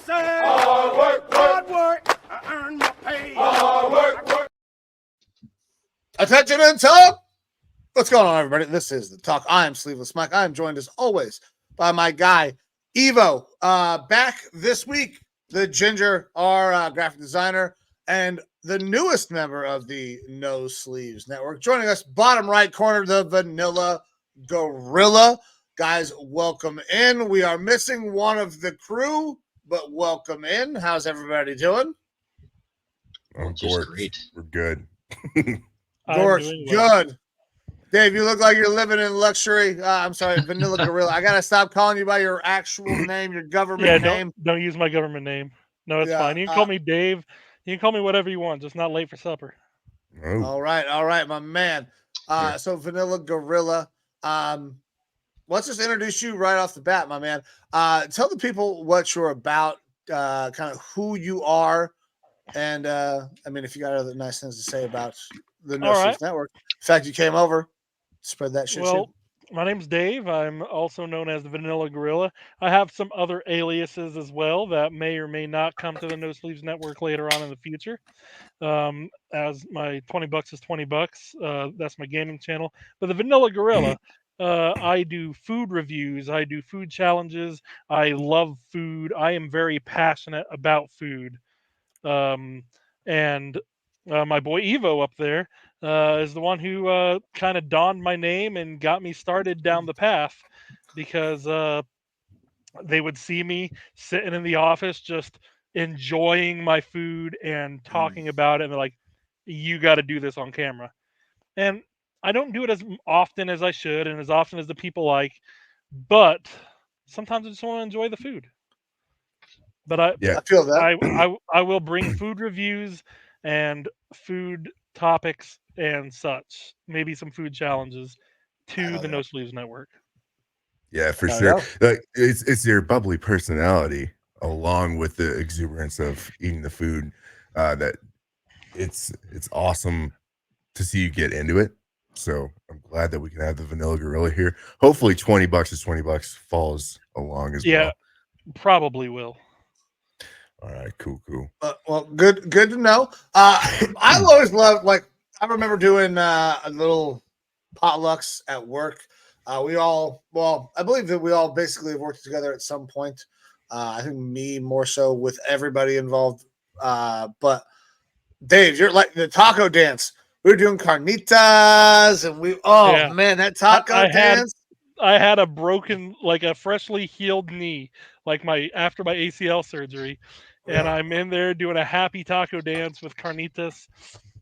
say, hard work, I earn my pay. Hard work. Attention and talk. What's going on, everybody? This is the talk. I am Sleeveless Mike. I am joined as always by my guy Evo. Back this week, the Ginger, our graphic designer, and the newest member of the No Sleeves Network. Joining us, bottom right corner, the Vanilla Gorilla. Guys, welcome in. We are missing one of the crew, but welcome in. How's everybody doing? Oh, Just great. We're good. Gorge, good. Dave, you look like you're living in luxury. I'm sorry, Vanilla Gorilla. I gotta stop calling you by your actual name, your government name. Don't use my government name. No, it's fine. You can call me Dave. You can call me whatever you want. Just not late for supper. Oh. All right, my man. So Vanilla Gorilla. Let's just introduce you right off the bat, my man. Tell the people what you're about, kind of who you are, and I mean, if you got other nice things to say about the No Sleeves Network. In fact, you came over, spread that shit. Well, my name's Dave. I'm also known as the Vanilla Gorilla. I have some other aliases as well that may or may not come to the No Sleeves Network later on in the future. As my $20 is $20. That's my gaming channel. But the Vanilla Gorilla, I do food reviews. I do food challenges. I love food. I am very passionate about food. And my boy Evo up there is the one who kind of donned my name and got me started down the path, because they would see me sitting in the office just enjoying my food and talking about it, and they're like, you got to do this on camera. And I don't do it as often as I should and as often as the people like, but sometimes I just want to enjoy the food. But I feel that. I will bring food reviews and food topics and such, maybe some food challenges to the No Sleeves Network. Yeah, for sure. Like, it's your bubbly personality along with the exuberance of eating the food that it's awesome to see you get into it. So I'm glad that we can have the Vanilla Gorilla here. Hopefully $20 is $20 falls along as well. Yeah, probably will. All right, cool. Well, good to know. I always loved, like, I remember doing a little potlucks at work. I believe that we all basically have worked together at some point. I think me more so with everybody involved. But Dave, you're like the taco dance. We were doing carnitas, and man, that taco dance. I had a broken, like a freshly healed knee, like after my ACL surgery, and I'm in there doing a happy taco dance with carnitas,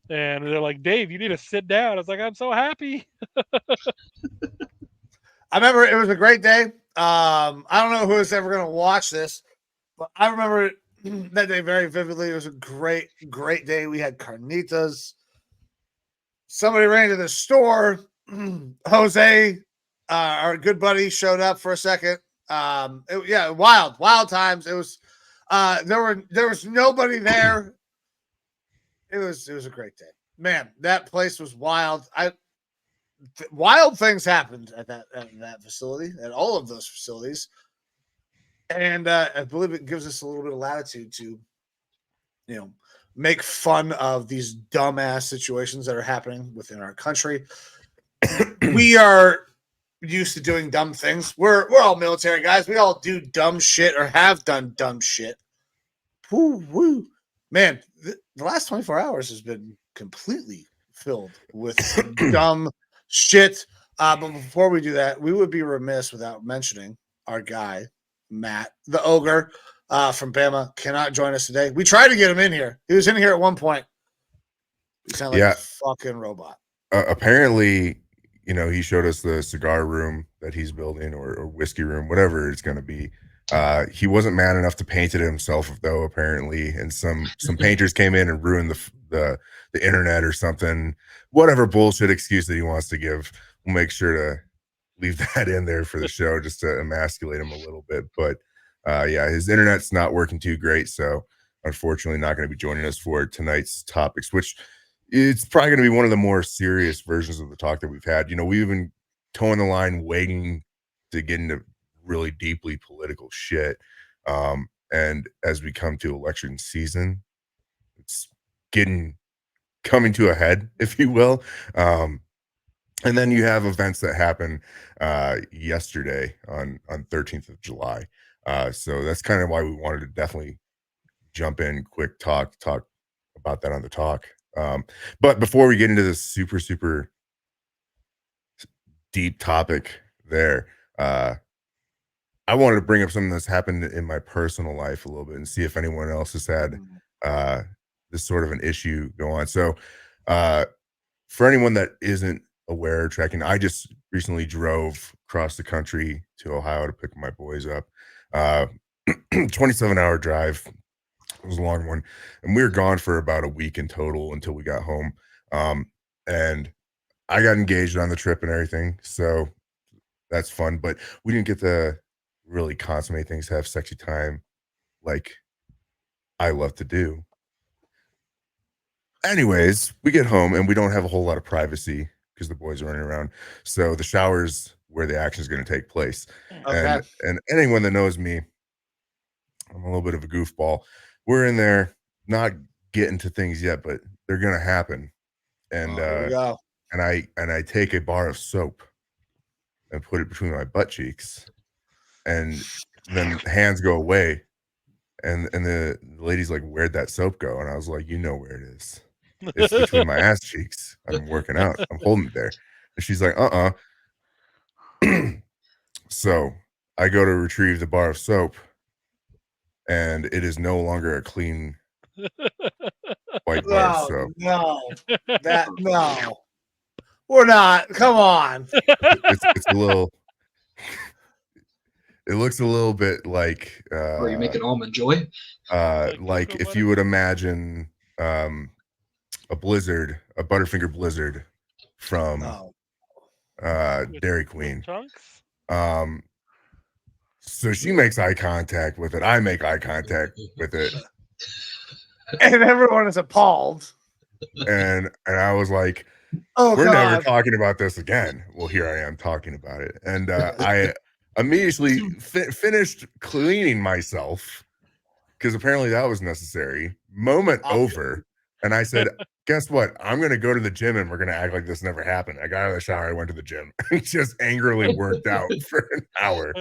and they're like, "Dave, you need to sit down." I was like, "I'm so happy." I remember it was a great day. I don't know who is ever going to watch this, but I remember that day very vividly. It was a great day. We had carnitas. Somebody ran to the store. Jose, our good buddy, showed up for a second. Wild times. It was there was nobody there. It was a great day. Man, that place was wild. Wild things happened at that facility, at all of those facilities. And I believe it gives us a little bit of latitude to, make fun of these dumbass situations that are happening within our country. We are used to doing dumb things. We're all military guys. We all do dumb shit or have done dumb shit. Woo. Man, the last 24 hours has been completely filled with dumb shit. But before we do that, we would be remiss without mentioning our guy, Matt, the ogre from Bama, cannot join us today. We tried to get him in here. He was in here at one point. He sounded like a fucking robot. Apparently, he showed us the cigar room that he's building or whiskey room, whatever it's going to be. He wasn't man enough to paint it himself, though, apparently. And some painters came in and ruined the internet or something. Whatever bullshit excuse that he wants to give, we'll make sure to leave that in there for the show just to emasculate him a little bit. But his internet's not working too great, so unfortunately not going to be joining us for tonight's topics, which it's probably going to be one of the more serious versions of the talk that we've had. We've been towing the line, waiting to get into really deeply political shit. And as we come to election season, it's coming to a head, if you will. And then you have events that happen yesterday on 13th of July. So that's kind of why we wanted to definitely jump in quick, talk about that on the talk. But before we get into this super deep topic there, I wanted to bring up something that's happened in my personal life a little bit and see if anyone else has had this sort of an issue go on. So for anyone that isn't aware of trekking, I just recently drove across the country to Ohio to pick my boys up. 27-hour drive. It was a long one. And we were gone for about a week in total until we got home. And I got engaged on the trip and everything. So that's fun. But we didn't get to really consummate things, have sexy time like I love to do. Anyways, we get home and we don't have a whole lot of privacy because the boys are running around. So the shower's where the action is going to take place. Okay. And anyone that knows me, I'm a little bit of a goofball. We're in there, not getting to things yet, but they're going to happen. And Here we go. and I take a bar of soap and put it between my butt cheeks, and then hands go away, and the lady's like, "Where'd that soap go?" And I was like, "You know where it is. It's between my ass cheeks. I'm working out. I'm holding it there." And she's like, So I go to retrieve the bar of soap, and it is no longer a clean white bar of soap. No. No. We're not. Come on. It's a little. It looks a little bit like. Are you making almond joy? Like if you would imagine a blizzard, a Butterfinger blizzard from Dairy Queen. Chunks? So she makes eye contact with it. I make eye contact with it. And everyone is appalled. And I was like, oh, we're God. never talking about this again. Well, here I am talking about it. And I immediately finished cleaning myself because apparently that was necessary. Moment over. And I said, guess what? I'm going to go to the gym and we're going to act like this never happened. I got out of the shower. I went to the gym and just angrily worked out for an hour.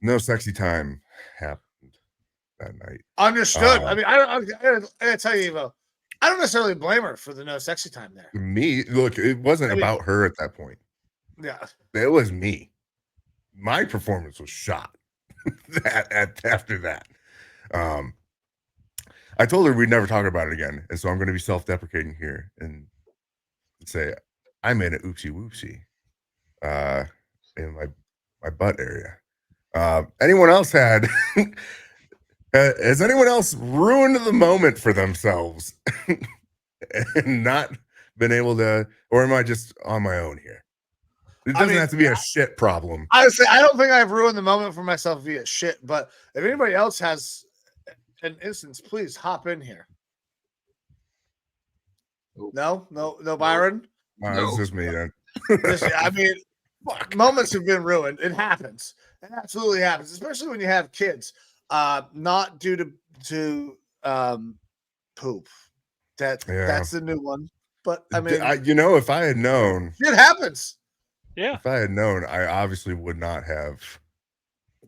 No sexy time happened that night. Understood. I mean, I gotta tell you, Evo, I don't necessarily blame her for the no sexy time there. Me, look, it wasn't about her at that point. Yeah. It was me. My performance was shot after that. I told her we'd never talk about it again. And so I'm going to be self-deprecating here and say I made an oopsie whoopsie in my butt area. Anyone else had has anyone else ruined the moment for themselves and not been able to, or am I just on my own here? It doesn't have to be a shit problem. Honestly, I don't think I've ruined the moment for myself via shit, but if anybody else has an instance, please hop in here. No, Byron? It's just me then. I mean, moments have been ruined. It happens. It absolutely happens, especially when you have kids. Not due to poop. That's the new one. But I mean, if I had known, it happens. Yeah. If I had known, I obviously would not have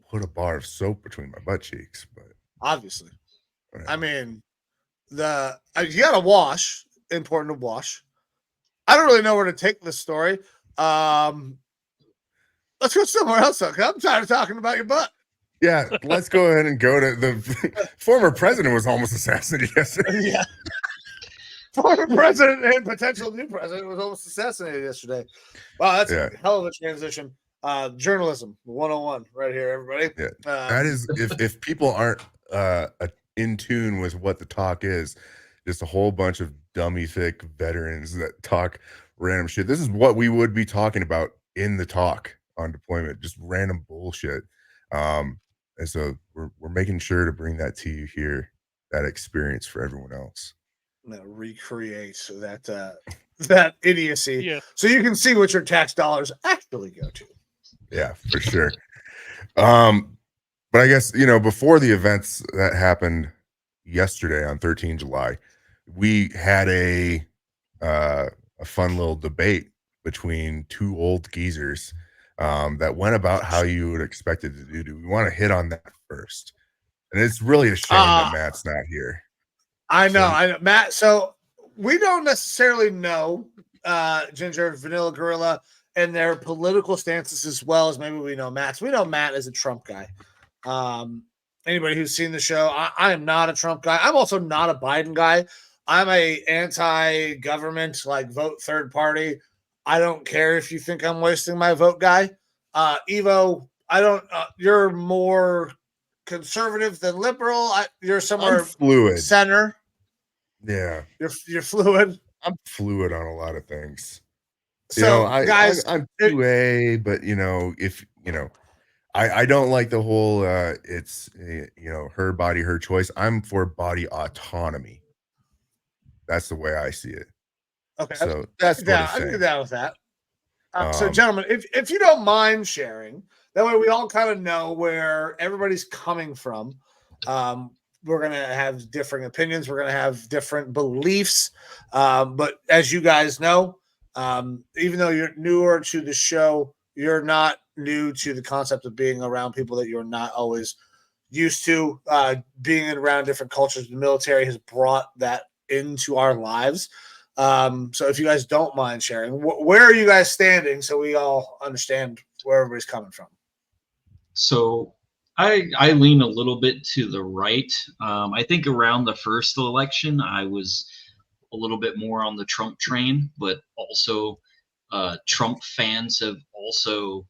put a bar of soap between my butt cheeks. But obviously, I mean, you gotta wash. Important to wash. I don't really know where to take this story. Let's go somewhere else. I'm tired of talking about your butt. Yeah, let's go ahead and go to the former president was almost assassinated yesterday. Yeah. Former president and potential new president was almost assassinated yesterday. Wow, that's a hell of a transition. Journalism 101 right here, everybody. Yeah. That is, if people aren't in tune with what the talk is, just a whole bunch of dummy thick veterans that talk random shit. This is what we would be talking about in the talk on deployment, just random bullshit. And so we're making sure to bring that to you here, that experience for everyone else. Recreate that idiocy, so you can see what your tax dollars actually go to. Yeah, for sure. But I guess, you know, before the events that happened yesterday on 13 July, we had a fun little debate between two old geezers that went about how you would expect it to do. Do we want to hit on that first? And it's really a shame that Uh, Matt's not here. I know, So, I know, Matt. So we don't necessarily know Ginger, Vanilla Gorilla, and their political stances as well as maybe we know Matt's. We know Matt is a Trump guy. Um, Anybody who's seen the show, I am not a Trump guy. I'm also not a Biden guy. I'm a anti-government, like vote third party. I don't care if you think I'm wasting my vote guy. Evo, I don't. You're more conservative than liberal. You're I'm somewhere fluid. center. Yeah. You're fluid. I'm fluid on a lot of things. You know, So, guys, I'm 2A, but you know, if you know, I don't like the whole it's you know, her body, her choice. I'm for body autonomy. That's the way I see it. okay, So that's what it's I can get saying. down with that. So, Um, gentlemen, if you don't mind sharing, that way we all kind of know where everybody's coming from. Um, we're going to have differing opinions. We're going to have different beliefs. But as you guys know, even though you're newer to the show, you're not new to the concept of being around people that you're not always used to. Being around different cultures, the military has brought that into our lives. So if you guys don't mind sharing, where are you guys standing so we all understand where everybody's coming from? So I lean a little bit to the right. I think around the first election, I was a little bit more on the Trump train, but also Trump fans have also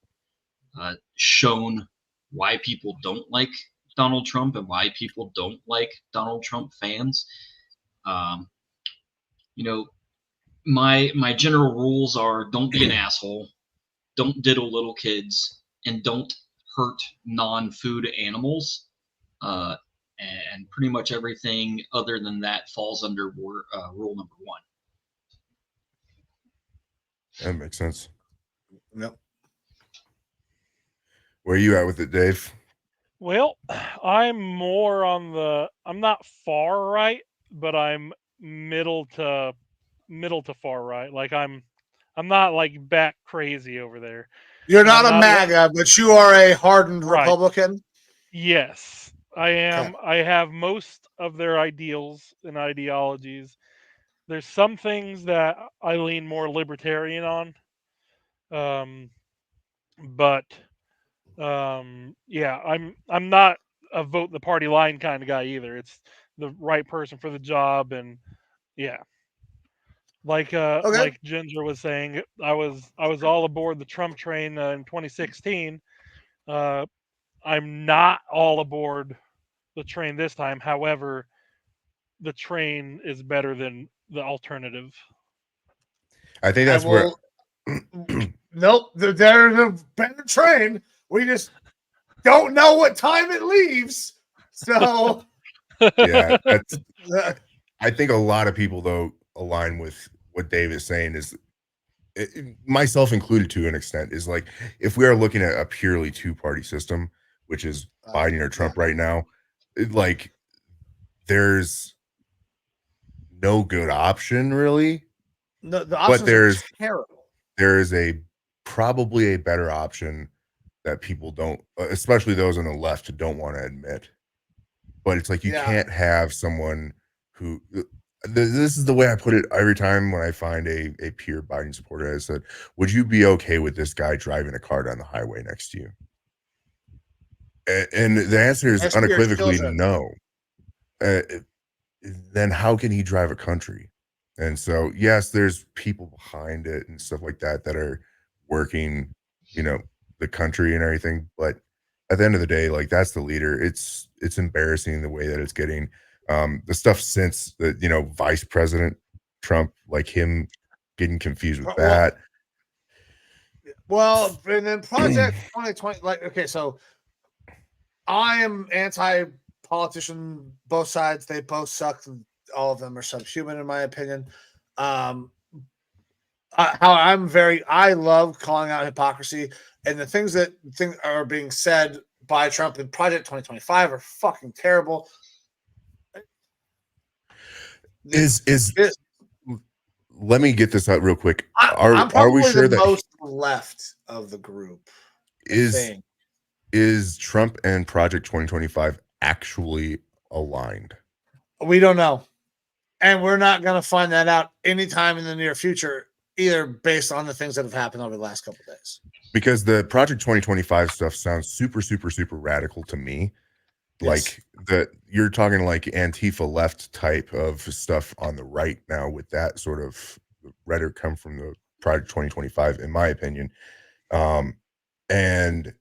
shown why people don't like Donald Trump and why people don't like Donald Trump fans. Um, you know, my general rules are: don't be an asshole, don't diddle little kids, and don't hurt non-food animals. Uh, and pretty much everything other than that falls under rule number one. that makes sense. Yep. Where are you at with it, Dave? Well, I'm more on the. I'm not far right, but I'm middle to far right. Like I'm not like back crazy over there, You're and I'm not a not MAGA, but you are a hardened right. Republican. Yes, I Okay. am. I have most of their ideals and ideologies. There's some things that I lean more libertarian on, um, but yeah, I'm not a vote the party line kind of guy either. It's the right person for the job, and yeah, Okay. like Ginger was saying, I was all aboard the Trump train in 2016. Uh, I'm not all aboard the train this time. However, the train is better than the alternative. I think I that's where will. Nope. There's a better train. We just don't know what time it leaves. So, yeah, that's uh, I think a lot of people though align with what Dave is saying is myself included to an extent is like if we are looking at a purely two-party system, which is Biden or Trump right now, like there's no good option really, no, the but options are terrible. there is a probably a better option that people don't, especially those on the left, don't want to admit. But it's like you Yeah. can't have someone who this is the way I put it every time when I find a pure Biden supporter. I said, would you be okay with this guy driving a car down the highway next to you? And the answer is Next to your unequivocally children. no. Uh, then how can he drive a country? And so, yes, there's people behind it and stuff like that that are working, you know, the country and everything. But at the end of the day, like that's the leader. It's embarrassing the way that it's getting. The stuff since the Vice President Trump, like him getting confused with that. Well, and then Project 2020, like, okay, so I am anti-politician, both sides. They both suck. All of them are subhuman, in my opinion. How I love calling out hypocrisy and the things that are being said by Trump in Project 2025 are fucking terrible. Is let me get this out real quick. I'm Are we probably sure the that most left of the group. is Trump and Project 2025 actually aligned? We don't know. And we're not going to find that out anytime in the near future, either based on the things that have happened over the last couple of days. Because the Project 2025 stuff sounds super, super, super radical to me. Yes. Like you're talking like Antifa left type of stuff on the right now with that sort of rhetoric come from the Project 2025, in my opinion. And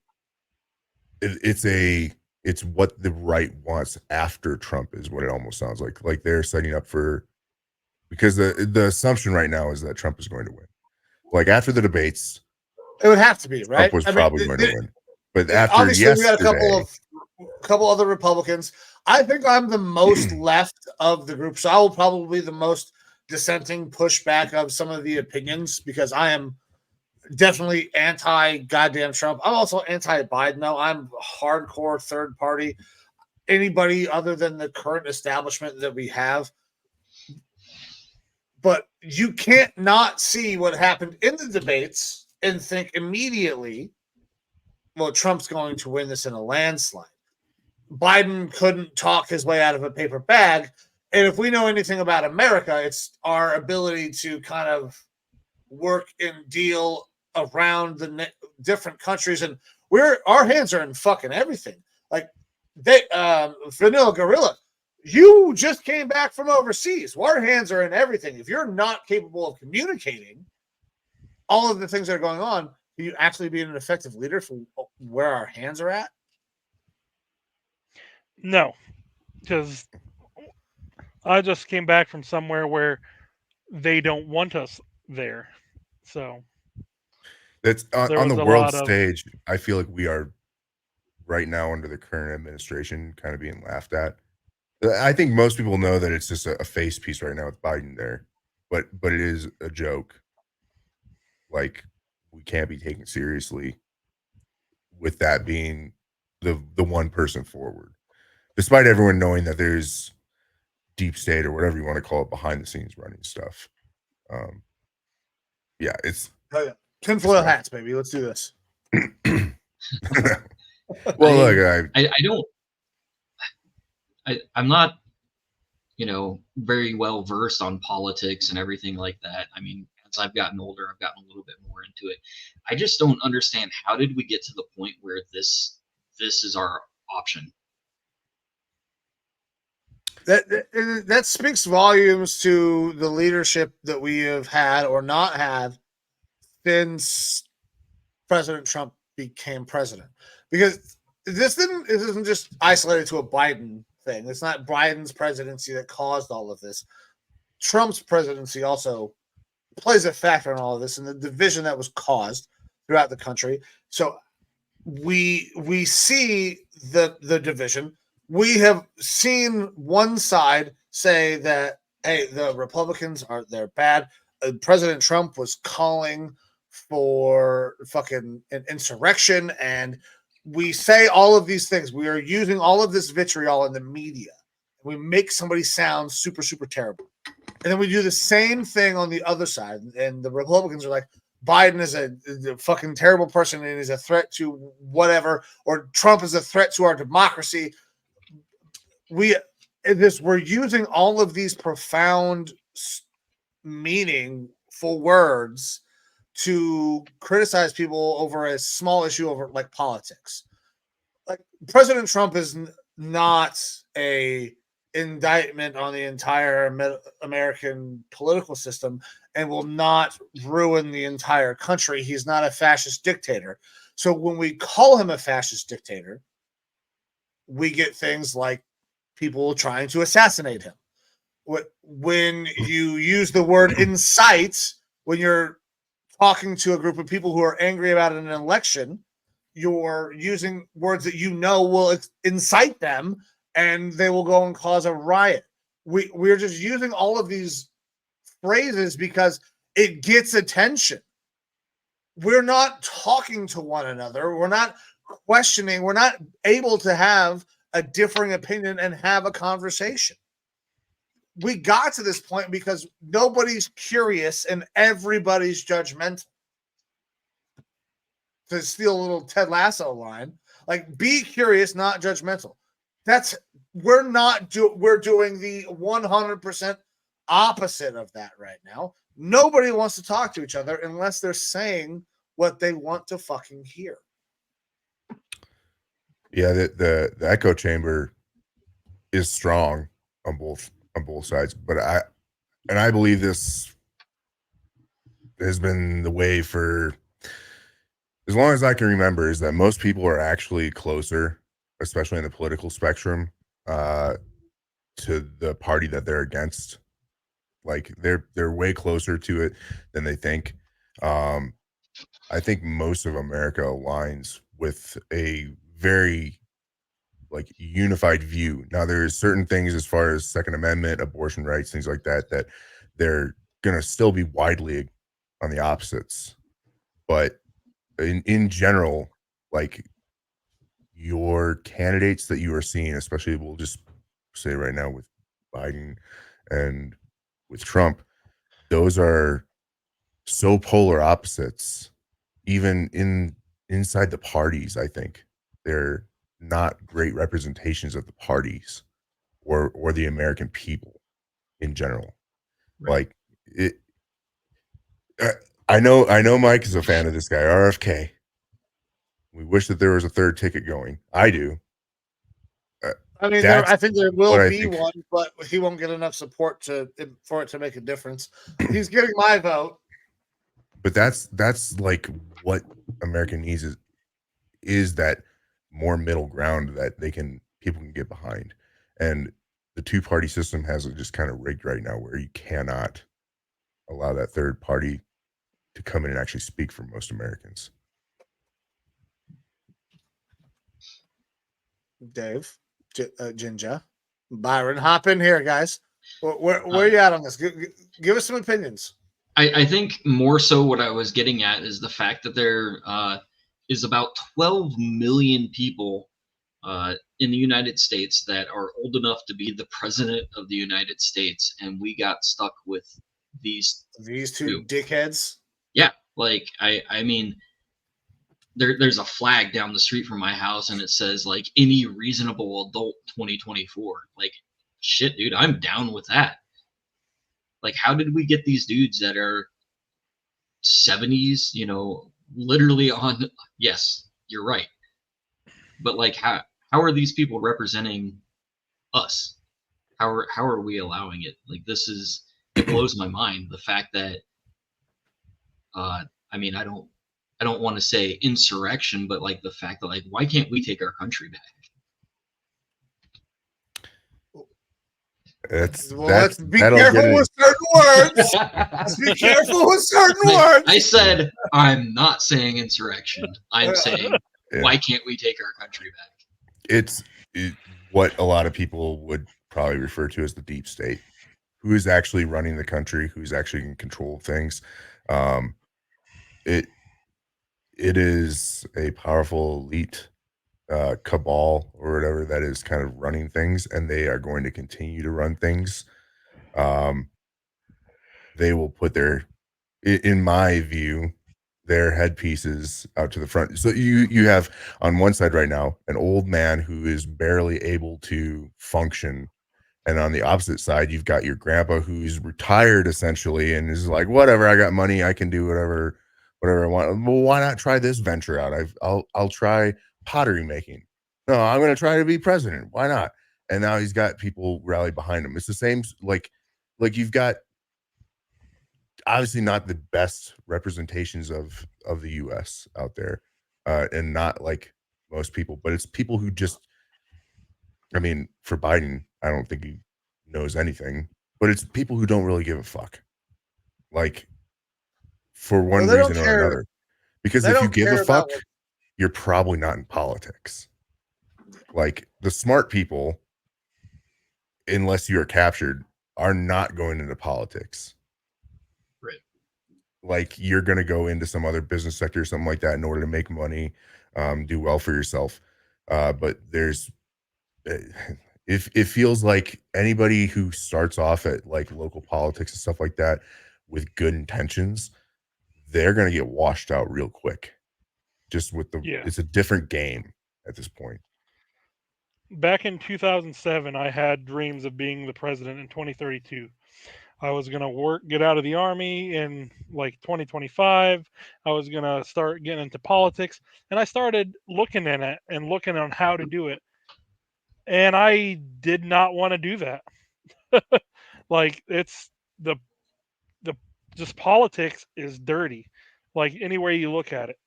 it's what the right wants after Trump is what it almost sounds like. Like they're setting up for, because the assumption right now is that Trump is going to win. Like after the debates, it would have to be, right? Trump was probably going to win. But after obviously yesterday, we got a couple other Republicans. I think I'm the most left of the group, so I will probably be the most dissenting pushback of some of the opinions, because I am definitely anti goddamn Trump. I'm also anti Biden, though. I'm hardcore third party. Anybody other than the current establishment that we have. But you can't not see what happened in the debates and think immediately, well, Trump's going to win this in a landslide. Biden couldn't talk his way out of a paper bag. And if we know anything about America, it's our ability to kind of work and deal around the different countries. And our hands are in fucking everything. Like Vanilla Gorilla, you just came back from overseas. Our hands are in everything. If you're not capable of communicating all of the things that are going on, can you actually be an effective leader for where our hands are at? No, because I just came back from somewhere where they don't want us there. So that's there on was the a world lot of stage. I feel like we are right now under the current administration kind of being laughed at. I think most people know that it's just a face piece right now with Biden there, but it is a joke. Like we can't be taken seriously with that being the one person forward, despite everyone knowing that there's deep state or whatever you want to call it behind the scenes running stuff. Yeah, it's tinfoil hats, baby. Let's do this. Well, look, I don't. I'm not, very well versed on politics and everything like that. I mean, as I've gotten older, I've gotten a little bit more into it. I just don't understand, how did we get to the point where this is our option? That speaks volumes to the leadership that we have had or not had since President Trump became president. Because this isn't just isolated to a Biden thing. It's not Biden's presidency that caused all of this. Trump's presidency also plays a factor in all of this and the division that was caused throughout the country. So we see the division. We have seen one side say that, hey, the Republicans they're bad. President Trump was calling for fucking an insurrection, and we say all of these things. We are using all of this vitriol in the media. We make somebody sound super, super terrible. And then we do the same thing on the other side. And the Republicans are like, Biden is a fucking terrible person and is a threat to whatever, or Trump is a threat to our democracy. We're using all of these profound, meaningful words to criticize people over a small issue over like politics. Like President Trump is not a indictment on the entire American political system and will not ruin the entire country. He's not a fascist dictator. So when we call him a fascist dictator, we get things like people trying to assassinate him. When you use the word incite, when you're talking to a group of people who are angry about an election, you're using words that will incite them and they will go and cause a riot. We're just using all of these phrases because it gets attention. We're not talking to one another. We're not questioning. We're not able to have a differing opinion and have a conversation. We got to this point because nobody's curious and everybody's judgmental. To steal a little Ted Lasso line, like, be curious, not judgmental. We're doing the 100% opposite of that right now. Nobody wants to talk to each other unless they're saying what they want to fucking hear. Yeah, the echo chamber is strong on both sides, but I believe this has been the way for as long as I can remember, is that most people are actually closer, especially in the political spectrum, to the party that they're against. Like they're way closer to it than they think. I think most of America aligns with a very like unified view. Now there's certain things as far as Second Amendment, abortion rights, things like that, that they're gonna still be widely on the opposites. But in general, like your candidates that you are seeing, especially we'll just say right now with Biden and with Trump, those are so polar opposites, even inside the parties. I think they're not great representations of the parties or the American people in general. Right. Like it, I know Mike is a fan of this guy, RFK. We wish that there was a third ticket going. I do. I mean, That's I think there what will I be think. one, but he won't get enough support for it to make a difference. He's getting my vote. But that's like what America needs is that more middle ground that people can get behind. And the two-party system has it just kind of rigged right now where you cannot allow that third party to come in and actually speak for most Americans. Dave, Jinja, Byron, hop in here, guys. Where are you at on this? Give us some opinions. I think more so what I was getting at is the fact that there is about 12 million people in the United States that are old enough to be the president of the United States, and we got stuck with these two dickheads. Yeah, like I mean, there's a flag down the street from my house, and it says like any reasonable adult 2024. Like, shit, dude, I'm down with that. Like, how did we get these dudes that are 70s, literally on? Yes, you're right. But like, how are these people representing us? How are we allowing it? Like, it blows my mind, the fact that I mean, I don't want to say insurrection, but like the fact that, like, why can't we take our country back? Let's be careful with certain words. Let's be careful with certain words. I said I'm not saying insurrection. I'm saying why can't we take our country back? It's what a lot of people would probably refer to as the deep state. Who is actually running the country? Who's actually in control of things? It is a powerful elite cabal or whatever that is kind of running things, and they are going to continue to run things. They will put in my view, their headpieces out to the front. So you have on one side right now an old man who is barely able to function, and on the opposite side you've got your grandpa who's retired essentially and is like, whatever, I got money, I can do whatever I want. Well, why not try this venture out? I'll try pottery making. No, I'm going to try to be president. Why not? And now he's got people rally behind him. It's the same, like you've got obviously not the best representations of the US out there, and not like most people, but it's people who just, I mean, for Biden, I don't think he knows anything, but it's people who don't really give a fuck, like, for one reason or another. Because if you give a fuck, you're probably not in politics. Like, the smart people, unless you are captured, are not going into politics. Right. Like, you're going to go into some other business sector or something like that in order to make money, do well for yourself. But there's if it feels like anybody who starts off at like local politics and stuff like that with good intentions, they're gonna get washed out real quick. Just with the Yeah. it's a different game at this point. Back in 2007, I had dreams of being the president in 2032. I was going to get out of the army in like 2025. I was going to start getting into politics. And I started looking at it and looking on how to do it. And I did not want to do that. Like, it's the, the, just politics is dirty, like any way you look at it.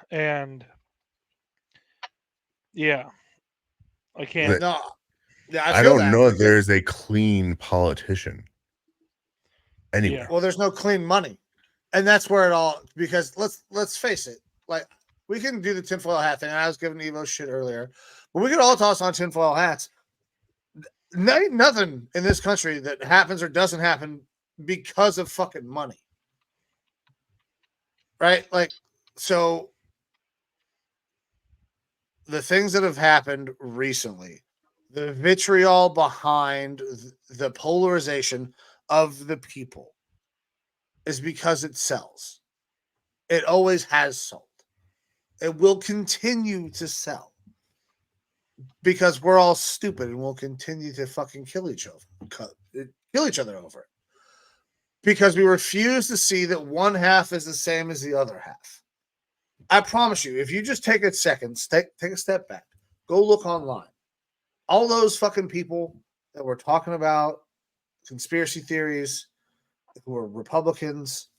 And yeah, I can't. That- No, yeah, I I feel don't that. know if there's a clean politician anywhere. Well, there's no clean money, and that's where it all. Because let's face it, like we can do the tinfoil hat thing. And I was giving Evo shit earlier, but we could all toss on tinfoil hats. Ain't nothing in this country that happens or doesn't happen because of fucking money, right? Like, so the things that have happened recently, the vitriol behind the polarization of the people is because it sells. It always has sold. It will continue to sell because we're all stupid and we'll continue to fucking kill each other over it because we refuse to see that one half is the same as the other half. I promise you, if you just take a second, take a step back, go look online. All those fucking people that were talking about conspiracy theories, who are Republicans,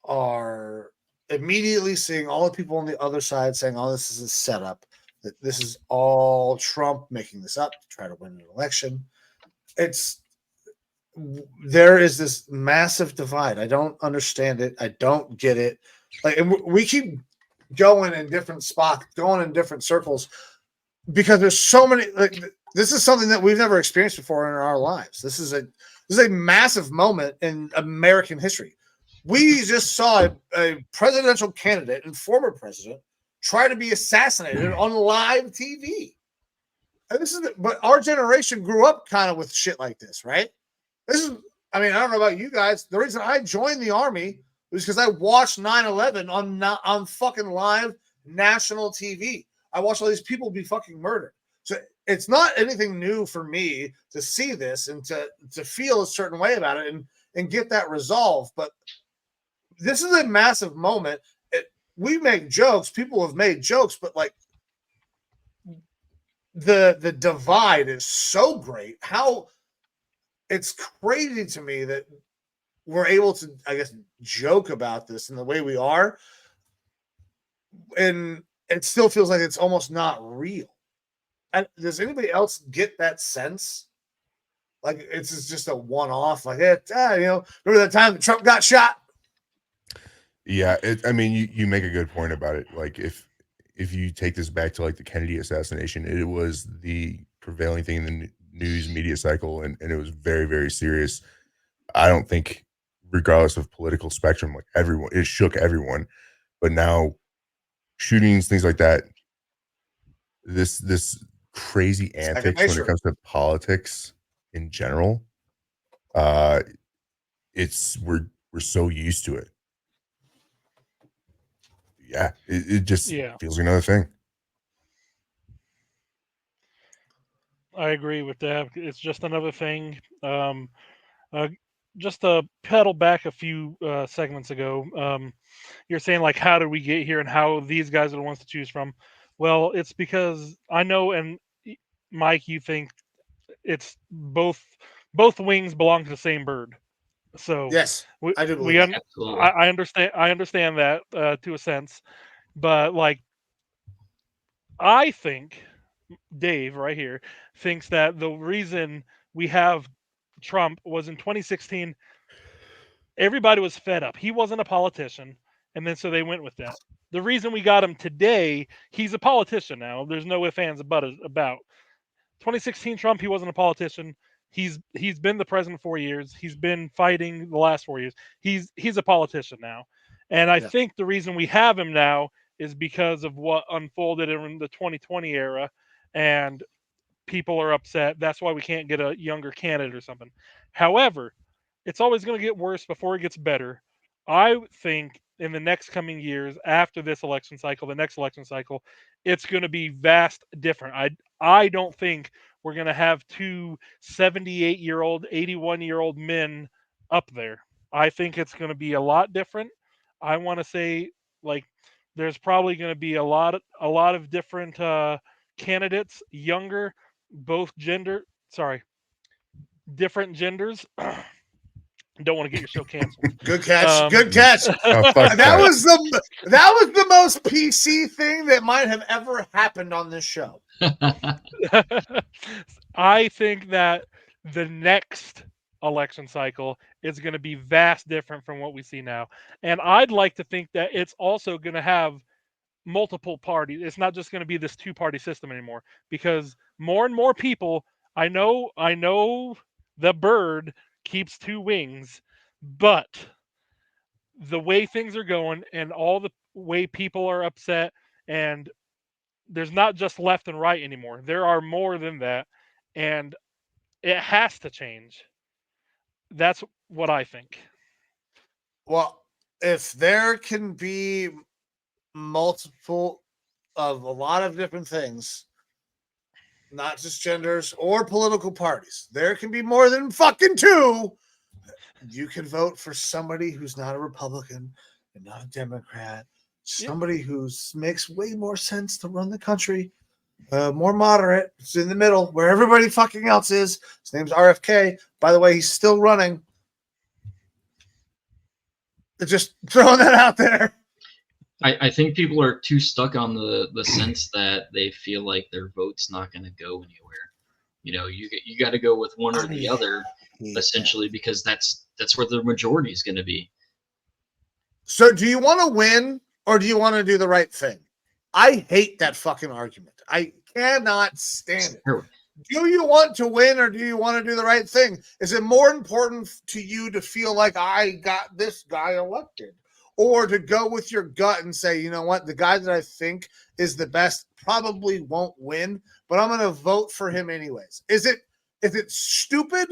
are immediately seeing all the people on the other side saying, "Oh, this is a setup. That this is all Trump making this up to try to win an election." There is this massive divide. I don't understand it. I don't get it. Like, and we keep going in different spots, going in different circles because there's so many. Like, this is something that we've never experienced before in our lives. This is a massive moment in American history. We just saw a presidential candidate and former president try to be assassinated on live TV. And but our generation grew up kind of with shit like this, right? I mean, I don't know about you guys. The reason I joined the army was because I watched 9/11 on fucking live national TV. I watched all these people be fucking murdered. So it's not anything new for me to see this and to feel a certain way about it and get that resolve. But this is a massive moment. We make jokes. People have made jokes, but like the divide is so great. How it's crazy to me that we're able to, I guess, joke about this in the way we are, and it still feels like it's almost not real. And does anybody else get that sense? Like it's just a one-off. Like remember that time that Trump got shot? Yeah, I mean, you make a good point about it. Like if you take this back to like the Kennedy assassination, it was the prevailing thing in the news media cycle, and it was very, very serious. I don't think, regardless of political spectrum, like it shook everyone. But now shootings, things like that, this crazy antics when it comes to politics in general, we're so used to it. Yeah, it just feels like another thing. I agree with that. It's just another thing. Just to pedal back a few segments ago, you're saying like, how did we get here, and how these guys are the ones to choose from? Well, it's because I know, and Mike, you think it's both wings belong to the same bird. So yes, I do believe that. I understand. I understand that to a sense, but like, I think Dave right here thinks that the reason we have Trump was in 2016. Everybody was fed up. He wasn't a politician, and then so they went with that. The reason we got him today, he's a politician now. There's no ifs, ands, about 2016 Trump. He wasn't a politician. He's been the president 4 years. He's been fighting the last 4 years. He's a politician now, and I think the reason we have him now is because of what unfolded in the 2020 era, and people are upset. That's why we can't get a younger candidate or something. However, it's always going to get worse before it gets better. I think in the next coming years, after this election cycle, the next election cycle, it's going to be vast different. I don't think we're going to have two 78-year-old, 81-year-old men up there. I think it's going to be a lot different. I want to say like there's probably going to be a lot of different candidates, younger, both gender, sorry, different genders. Don't want to get your show canceled. Good catch. Um, Good catch. Oh, fuck That that. was the most PC thing that might have ever happened on this show. I think that the next election cycle is going to be vast different from what we see now. And I'd like to think that it's also going to have multiple parties. It's not just going to be this two-party system anymore because more and more people, I know the bird keeps two wings, but the way things are going and all the way people are upset, and there's not just left and right anymore. There are more than that, and it has to change. That's what I think. Well, if there can be multiple of a lot of different things, not just genders or political parties, there can be more than fucking two. You can vote for somebody who's not a Republican and not a Democrat, Yeah. somebody who makes way more sense to run the country, more moderate. It's in the middle where everybody fucking else is. His name's RFK. By the way, he's still running. Just throwing that out there. I think people are too stuck on the sense that they feel like their vote's not going to go anywhere. You got to go with one or the other, essentially, because that's where the majority is going to be. So, do you want to win or do you want to do the right thing? I hate that fucking argument. I cannot stand it. Do you want to win or do you want to do the right thing? Is it more important to you to feel like I got this guy elected, or to go with your gut and say, you know what, the guy that I think is the best probably won't win, but I'm going to vote for him anyways? Is it stupid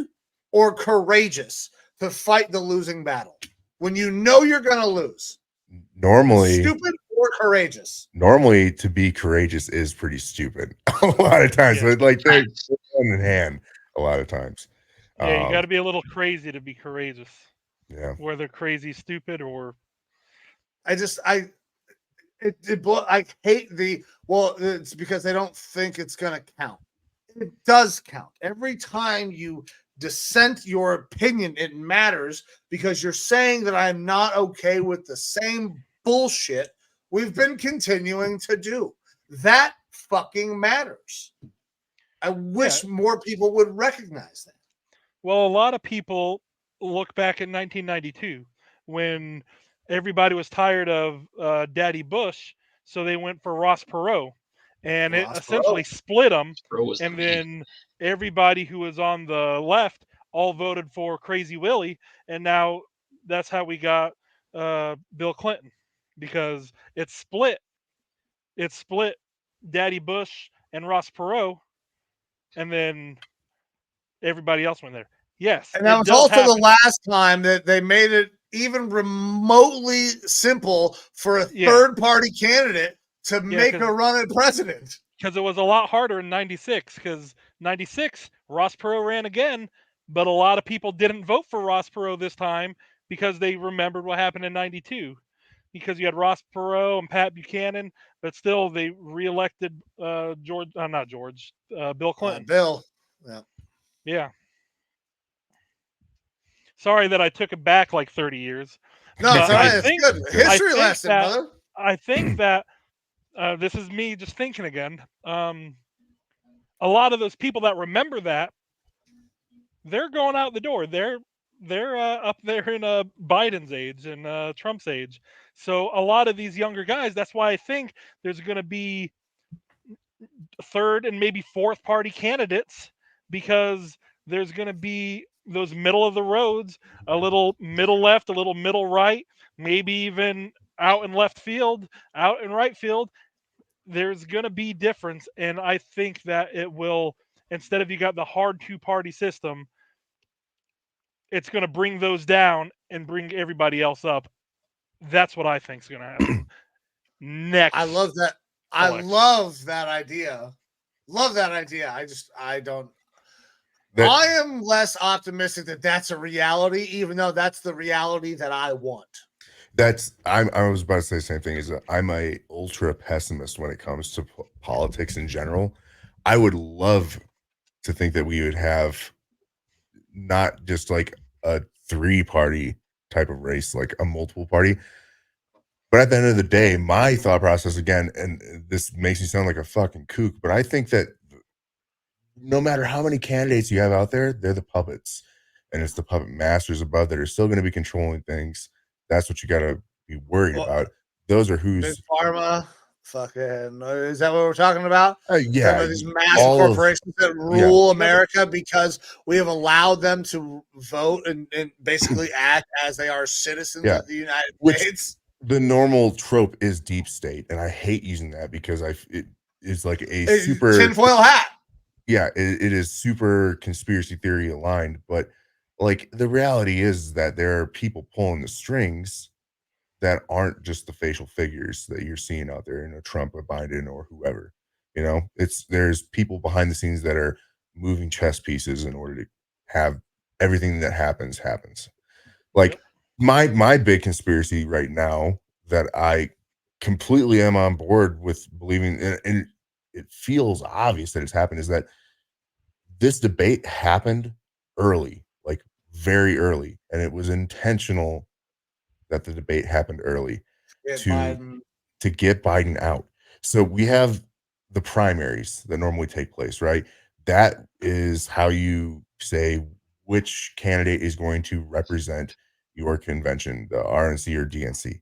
or courageous to fight the losing battle when you know you're going to lose? Normally, Stupid or courageous? Normally, to be courageous is pretty stupid. A lot of times, Yeah. like they're hand in hand. A lot of times, Yeah, you got to be a little crazy to be courageous. yeah. Whether crazy, stupid, or I hate it's because they don't think it's going to count. It does count. Every time you dissent your opinion, it matters because you're saying that I'm not okay with the same bullshit we've been continuing to do. That fucking matters. I wish more people would recognize that. well, a lot of people look back at 1992 when everybody was tired of Daddy Bush, so they went for Ross Perot, and it Ross essentially Perot. split them. Bro was And the man. then everybody who was on the left all voted for Crazy Willie, and now that's how we got Bill Clinton, because it split. It split Daddy Bush and Ross Perot, and then everybody else went there. Yes, And that it was does also happen. the last time that they made it even remotely simple for a third party candidate to make a run at president. Because it was a lot harder in 96, because 96, Ross Perot ran again, but a lot of people didn't vote for Ross Perot this time because they remembered what happened in 92. Because you had Ross Perot and Pat Buchanan, but still they reelected Bill Clinton. Bill. Yeah. Yeah. Sorry that I took it back like 30 years. No, it's all right. It's good. History lesson, brother. I think that this is me just thinking again. A lot of those people that remember that, they're going out the door. They're up there in Biden's age and Trump's age. So a lot of these younger guys, that's why I think there's going to be third and maybe fourth party candidates, because there's going to be those middle of the roads, a little middle left, a little middle right, maybe even out in left field, out in right field, there's going to be difference. And I think that it will, instead of you got the hard two-party system, it's going to bring those down and bring everybody else up. That's what I think is going to happen. Next. I love that. I love that idea. Love that idea. I don't. I am less optimistic that that's a reality, even though that's the reality that I want. I was about to say the same thing. Is that I'm a ultra pessimist when it comes to politics in general. I would love to think that we would have not just like a 3-party type of race, like a multiple party. But at the end of the day, my thought process again, and this makes me sound like a fucking kook, but I think that no matter how many candidates you have out there, they're the puppets. And it's the puppet masters above that are still going to be controlling things. That's what you got to be worried about. Those are Big who's Pharma. Fucking, is that what we're talking about? yeah, about these massive corporations that rule Yeah. America because we have allowed them to vote and basically act as they are citizens of the United States. The normal trope is deep state, and I hate using that because it is like a super tinfoil hat. Yeah, it is super conspiracy theory aligned, but like the reality is that there are people pulling the strings that aren't just the facial figures that you're seeing out there, Trump or Biden or whoever. There's people behind the scenes that are moving chess pieces in order to have everything that happens. Like my big conspiracy right now that I completely am on board with believing, and it feels obvious that it's happened, is that this debate happened early, like very early, and it was intentional that the debate happened early to get Biden out. So we have the primaries that normally take place, right? That is how you say which candidate is going to represent your convention, the RNC or DNC.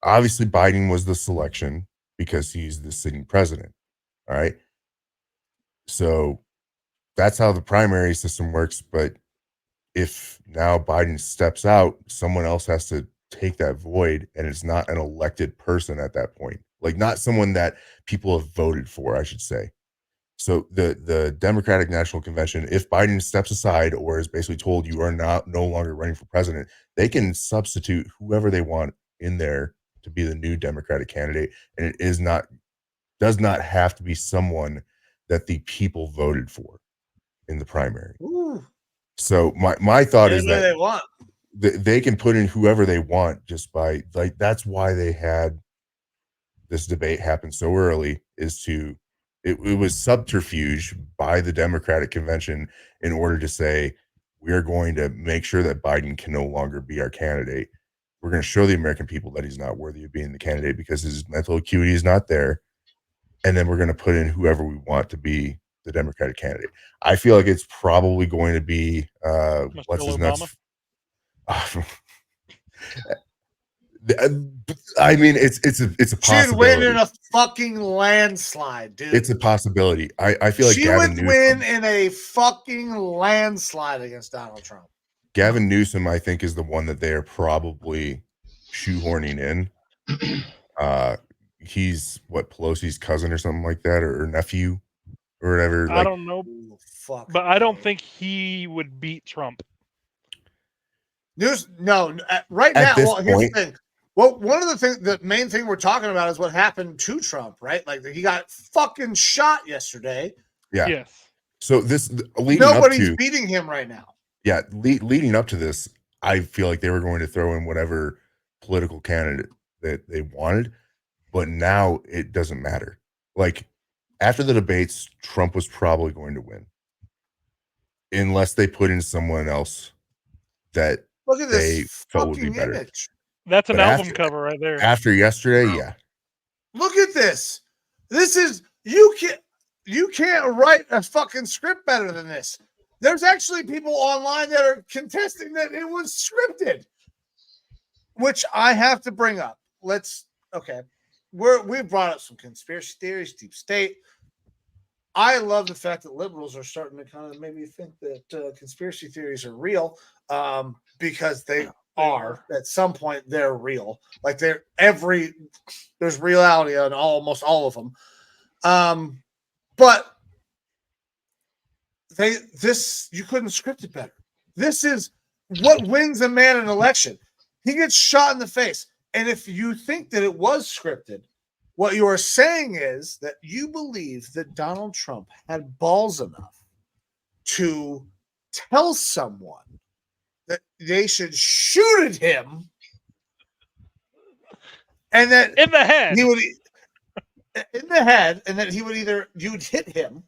Obviously, Biden was the selection because he's the sitting president. All right. So that's how the primary system works. But if now Biden steps out, someone else has to take that void, and it's not an elected person at that point, like not someone that people have voted for, I should say. So the Democratic National Convention, if Biden steps aside or is basically told you are no longer running for president, they can substitute whoever they want in there to be the new Democratic candidate, and it does not have to be someone that the people voted for in the primary. Ooh. So my thought is that they want. They can put in whoever they want just by that's why they had this debate happen so early, is it was subterfuge by the Democratic convention in order to say, we're going to make sure that Biden can no longer be our candidate. We're going to show the American people that he's not worthy of being the candidate because his mental acuity is not there. And then we're going to put in whoever we want to be the Democratic candidate. I feel like it's probably going to be what's his nuts. I mean, it's a possibility. She'd win in a fucking landslide, dude. It's a possibility. I feel like she Gavin would Newsom win in a fucking landslide against Donald Trump. Gavin Newsom, I think, is the one that they are probably shoehorning in. He's Pelosi's cousin or something like that, or nephew, or whatever. I don't know, but I don't think he would beat Trump. No, right now. Well, here's the thing. Well, one of the main thing we're talking about is what happened to Trump, right? Like he got fucking shot yesterday. Yeah. Yes. So nobody's beating him right now. Yeah, leading up to this, I feel like they were going to throw in whatever political candidate that they wanted, but now it doesn't matter. Like after the debates, Trump was probably going to win, unless they put in someone else that Look at they this felt would be better. Image. That's an album cover right there. After yesterday, yeah. Look at this. This is you can't write a fucking script better than this. There's actually people online that are contesting that it was scripted, which I have to bring up. We brought up some conspiracy theories, deep state. I love the fact that liberals are starting to kind of maybe think that conspiracy theories are real, because they are. At some point, they're real. Like there's reality on almost all of them. But you couldn't script it better. This is what wins a man an election. He gets shot in the face. And if you think that it was scripted, what you are saying is that you believe that Donald Trump had balls enough to tell someone that they should shoot at him, and that in the head. he would in the head, and that he would you'd hit him,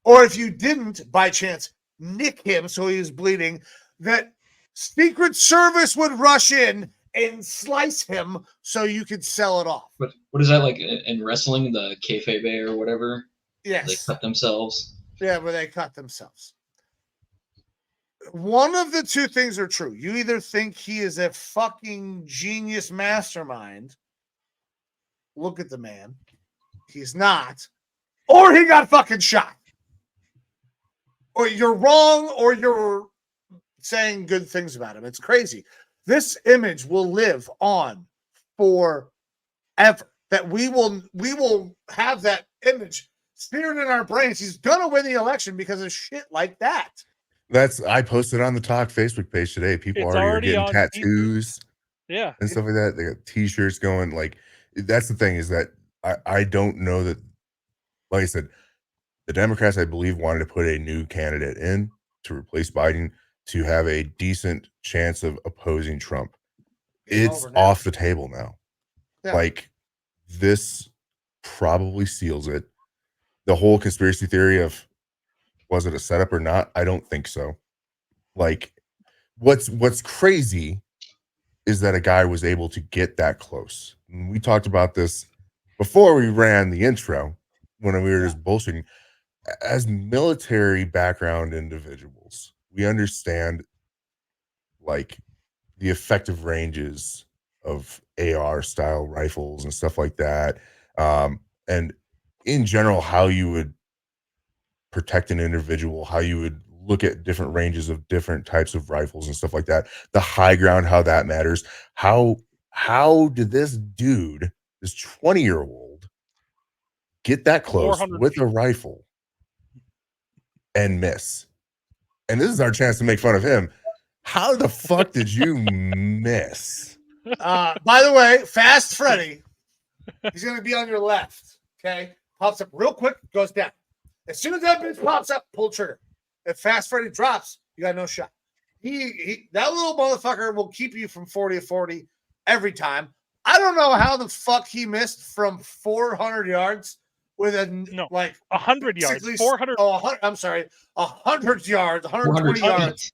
or if you didn't by chance nick him so he was bleeding, that Secret Service would rush in and slice him so you could sell it off. But what is that like in wrestling, the kayfabe or whatever? Yes. They cut themselves. Yeah, where they cut themselves. One of the two things are true. You either think he is a fucking genius mastermind. Look at the man. He's not. Or he got fucking shot. Or you're wrong, or you're saying good things about him. It's crazy. This image will live on forever. That we will have that image seared in our brains. He's gonna win the election because of shit like that. I posted on the Talk Facebook page today. People It's already are already getting on tattoos Yeah. and stuff like that. They got t-shirts going. Like, that's the thing, is that I don't know that, like I said, the Democrats, I believe, wanted to put a new candidate in to replace Biden to have a decent chance of opposing Trump. It's off the table now. Yeah. Like, this probably seals it. The whole conspiracy theory of, was it a setup or not? I don't think so. Like, what's crazy is that a guy was able to get that close. And we talked about this before we ran the intro, when we were just bullshitting. As military background individuals, we understand like the effective ranges of AR style rifles and stuff like that. And in general, how you would protect an individual, how you would look at different ranges of different types of rifles and stuff like that. The high ground, how that matters. How did this dude, this 20-year-old, get that close with a rifle and miss? And this is our chance to make fun of him. How the fuck did you miss? By the way, Fast Freddy, he's going to be on your left. Okay, pops up real quick, goes down. As soon as that bitch pops up, pull trigger. If Fast Freddy drops, you got no shot. That little motherfucker will keep you from 40 to 40 every time. I don't know how the fuck he missed from 400 yards with like 100 yards. 400. Oh, I'm sorry, 100 yards, 120 yards.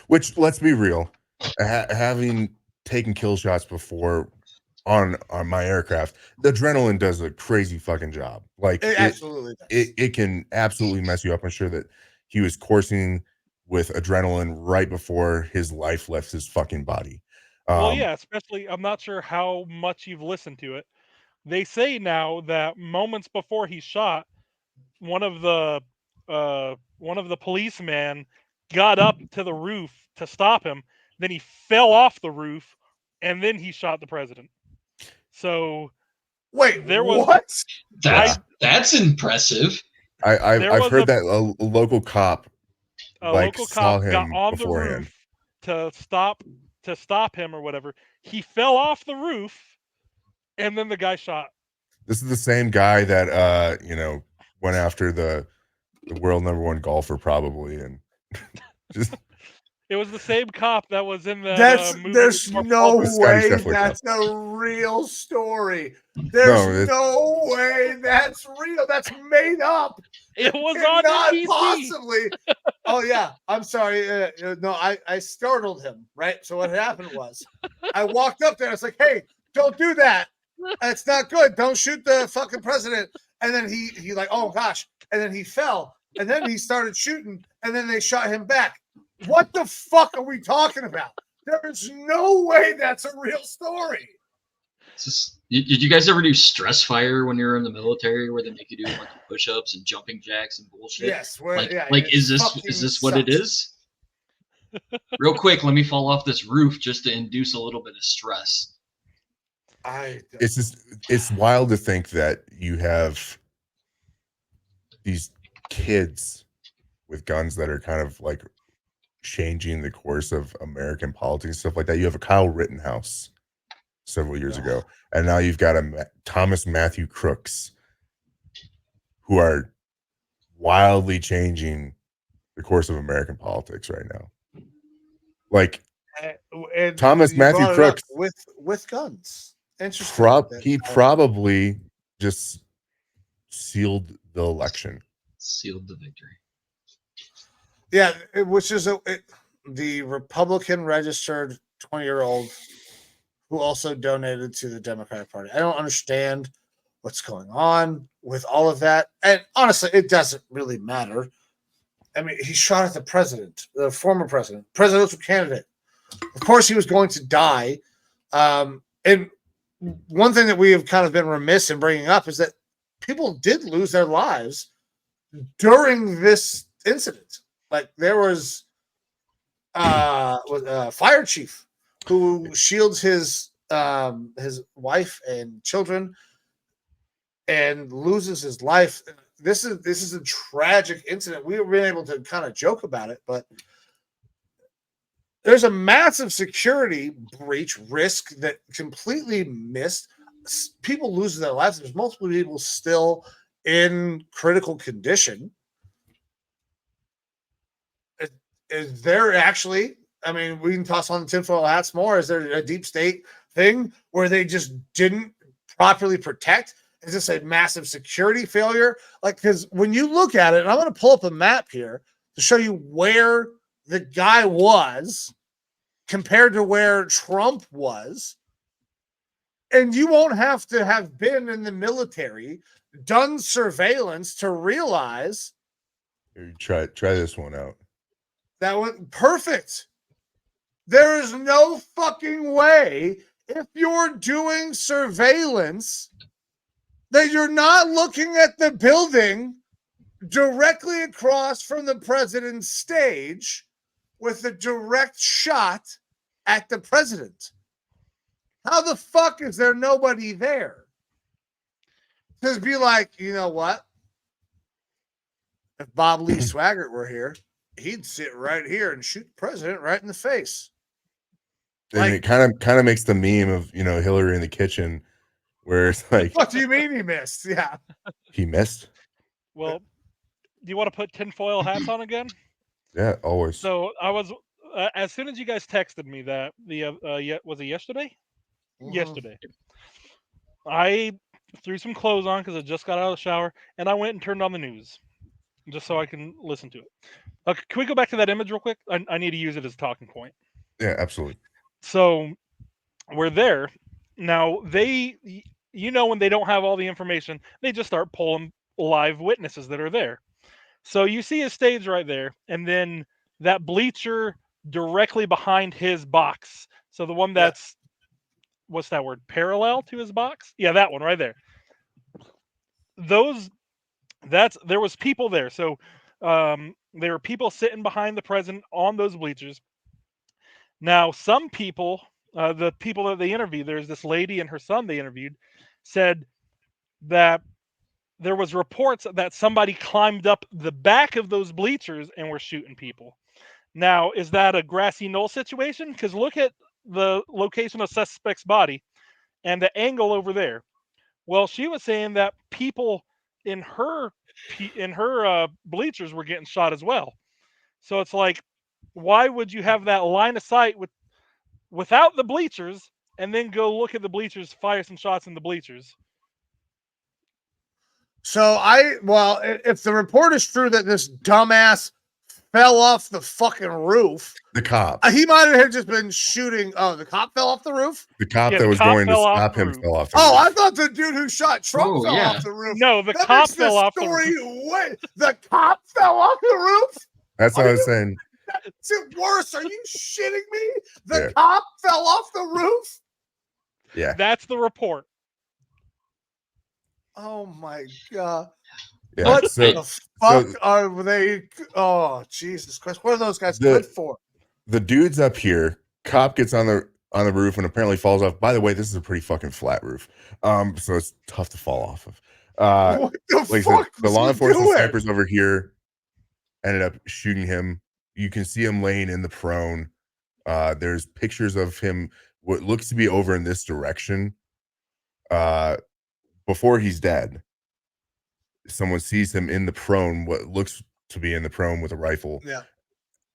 Which, let's be real, having taken kill shots before on my aircraft, the adrenaline does a crazy fucking job. Like, it absolutely does. It can absolutely mess you up. I'm sure that he was coursing with adrenaline right before his life left his fucking body. Well, yeah, especially, I'm not sure how much you've listened to it. They say now that moments before he shot, one of the policemen got up to the roof to stop him. Then he fell off the roof, and then he shot the president. So wait, there was what? That's impressive. I've heard that a local cop, saw him got on beforehand. the roof to stop him or whatever. He fell off the roof, and then the guy shot. This is the same guy that went after the world #1 golfer, probably, and just. It was the same cop that was in the movie. There's no way that's a real story. There's no way that's real. That's made up. It was on NBC. Possibly. Oh yeah, I'm sorry. No, I startled him. Right. So what happened was, I walked up there. I was like, "Hey, don't do that. It's not good. Don't shoot the fucking president." And then he like, "Oh gosh!" And then he fell. And then he started shooting. And then they shot him back. What the fuck are we talking about? There's no way that's a real story. Did you guys ever do stress fire when you were in the military, where they make you do a bunch of push-ups and jumping jacks and bullshit? Yes. Is this what it is? Real quick, let me fall off this roof just to induce a little bit of stress. It's wild to think that you have these kids with guns that are kind of like changing the course of American politics and stuff like that. You have a Kyle Rittenhouse several years ago, and now you've got a Thomas Matthew Crooks who are wildly changing the course of American politics right now. Like And Thomas you Matthew brought it up Crooks with guns. Interesting. he probably just sealed the election. Sealed the victory. Yeah, which is the Republican registered 20-year-old who also donated to the Democratic Party. I don't understand what's going on with all of that. And honestly, it doesn't really matter. I mean, he shot at the president, the former president, presidential candidate. Of course, he was going to die. And one thing that we have kind of been remiss in bringing up is that people did lose their lives during this incident. Like there was a fire chief who shields his wife and children and loses his life. This is a tragic incident. We've been able to kind of joke about it, but there's a massive security breach risk that completely missed. People losing their lives. There's multiple people still in critical condition. Is there actually, I mean, we can toss on the tinfoil hats more. Is there a deep state thing where they just didn't properly protect? Is this a massive security failure? Like, because when you look at it, and I'm going to pull up a map here to show you where the guy was compared to where Trump was. And you won't have to have been in the military, done surveillance to realize. Here, try this one out. That went perfect. There is no fucking way if you're doing surveillance that you're not looking at the building directly across from the president's stage with a direct shot at the president. How the fuck is there nobody there? Just be like, you know what? If Bob Lee Swaggart were here, he'd sit right here and shoot the president right in the face. And Like, it kind of makes the meme of, you know, Hillary in the kitchen where it's like, what do you mean he missed? Yeah. he missed. Well, do you want to put tinfoil hats on again? Yeah, always. So I was, as soon as you guys texted me that was it yesterday? Mhm. Yesterday, I threw some clothes on because I just got out of the shower, and I went and turned on the news just so I can listen to it. Okay, can we go back to that image real quick? I need to use it as a talking point. Yeah, absolutely. So we're there now. You know, when they don't have all the information, they just start pulling live witnesses that are there. So you see his stage right there, and then that bleacher directly behind his box. So the one that's what's that word? Parallel to his box? Yeah, that one right there. There was people there. So there were people sitting behind the president on those bleachers. Now, some people, the people that they interviewed, there's this lady and her son they interviewed, said that there was reports that somebody climbed up the back of those bleachers and were shooting people. Now, is that a grassy knoll situation? Because look at the location of suspect's body and the angle over there. Well, she was saying that people in her bleachers were getting shot as well. So it's like, why would you have that line of sight without the bleachers and then go look at the bleachers, fire some shots in the bleachers? So if the report is true that this dumbass fell off the fucking roof, The cop. He might have just been shooting. Oh, the cop fell off the roof? The cop Yeah, that the was cop going to fell off stop the him roof. fell off the Oh, roof. I thought the dude who shot Trump Oh, fell yeah. off the roof. No, the That cop makes fell the off the story roof. way. The cop fell off the roof? That's what I was saying. That's it worse. Are you shitting me? The Yeah. cop fell off the roof? Yeah. That's the report. Oh my god. Yeah. What So the fuck are they? Oh, Jesus Christ. What are those guys good for? the dude's up here. Cop gets on the roof and apparently falls off. By the way, this is a pretty fucking flat roof, so it's tough to fall off of. What the Like I said, fuck the was law he enforcement doing? snipers over here ended up shooting him. You can see him laying in the prone. There's pictures of him, what looks to be over in this direction. Before he's dead, someone sees him in the prone, what looks to be in the prone with a rifle. Yeah.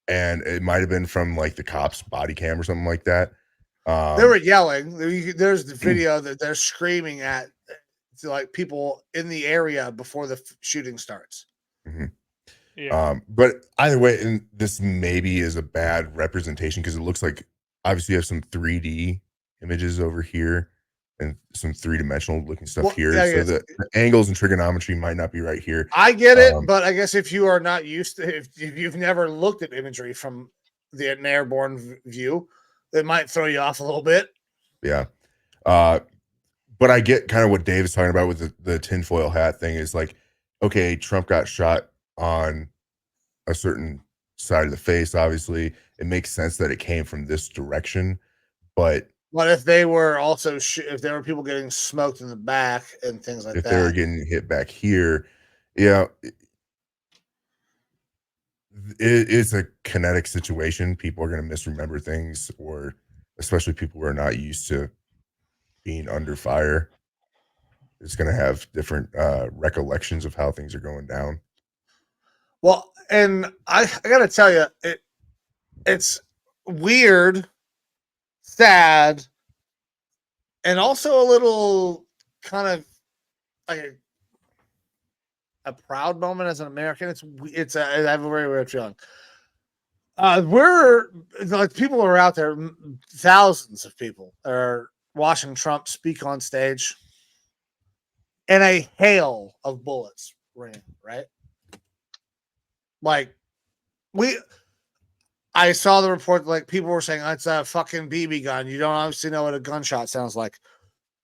And it might have been from like the cop's body cam or something like that. They were yelling. There's the video that they're screaming at to like people in the area before the shooting starts. Mm-hmm. Yeah. But either way, and this maybe is a bad representation because it looks like obviously you have some 3D images over here and some three-dimensional looking stuff here. Yeah, so the angles and trigonometry might not be right here. I get it, but I guess if you are not used to, if you've never looked at imagery from an airborne view, it might throw you off a little bit. Yeah. But I get kind of what Dave is talking about with the tinfoil hat thing is like, okay, Trump got shot on a certain side of the face. Obviously, it makes sense that it came from this direction. But if they were also, if there were people getting smoked in the back and things like that, if they were getting hit back here, yeah, it's a kinetic situation. People are going to misremember things, or especially people who are not used to being under fire. It's going to have different recollections of how things are going down. Well, and I got to tell you, it's weird, sad, and also a little kind of like a proud moment as an American. I have a very weird feeling. We're like, people are out there, thousands of people are watching Trump speak on stage, and a hail of bullets ran, right? Like, I saw the report, like people were saying, it's a fucking BB gun. You don't obviously know what a gunshot sounds like.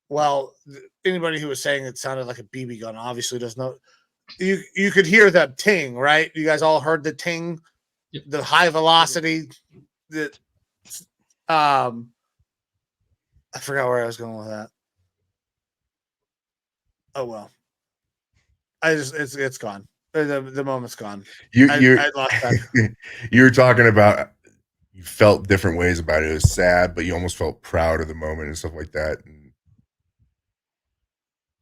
Well, anybody who was saying it sounded like a BB gun obviously doesn't know. You could hear the ting, right? You guys all heard the ting, the high velocity. I forgot where I was going with that. Oh well, it's gone. The moment's gone. I lost that. You were talking about you felt different ways about it. It was sad, but you almost felt proud of the moment and stuff like that.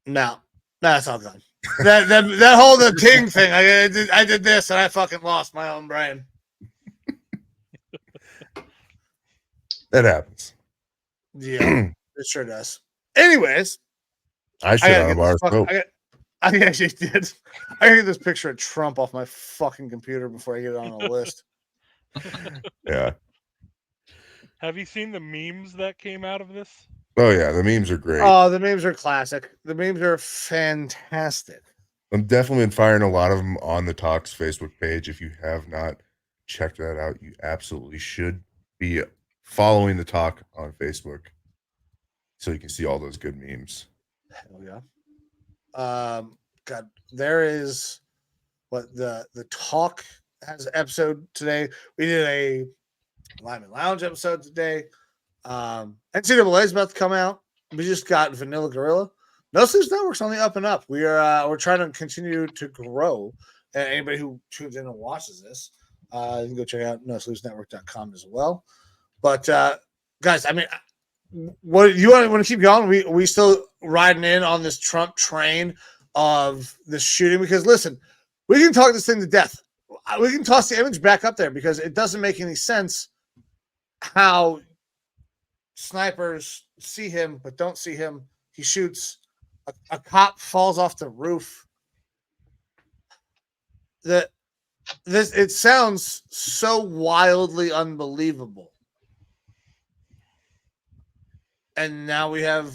No, that's all gone. that whole the ting thing. I did this and I fucking lost my own brain. That happens. Yeah, it sure does. Anyways, I should have our soap. I actually did. I gotta get this picture of Trump off my fucking computer before I get it on a list. Yeah. Have you seen the memes that came out of this? Oh yeah, the memes are great. Oh, the memes are classic. The memes are fantastic. I'm definitely been firing a lot of them on the Talks Facebook page. If you have not checked that out, you absolutely should be following the Talk on Facebook so you can see all those good memes. Hell yeah. God, there is what the Talk has an episode today. We did a Lyman Lounge episode today. NCAA is about to come out. We just got Vanilla Gorilla. No Sleeves Network's on the up and up. We're trying to continue to grow. And anybody who tunes in and watches this, you can go check out nosleevesnetwork.com as well. But guys, I mean, what you want to keep going? We still riding in on this Trump train of this shooting? Because listen, we can talk this thing to death. We can toss the image back up there because it doesn't make any sense how snipers see him but don't see him. He shoots. A cop falls off the roof. It sounds so wildly unbelievable. And now we have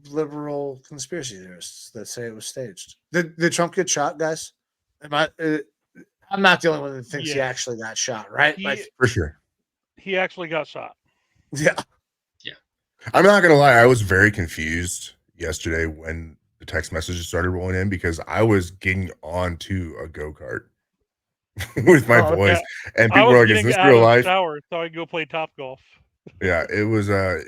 liberal conspiracy theorists that say it was staged. Did Trump get shot, guys? I'm not the only one that thinks he actually got shot, right? For sure. He actually got shot. Yeah. Yeah. I'm not going to lie. I was very confused yesterday when the text messages started rolling in because I was getting onto a go-kart with my Oh, boys, and I people was were like, "Is getting this out real of the life?" shower so I could go play Top Golf. Yeah, it was a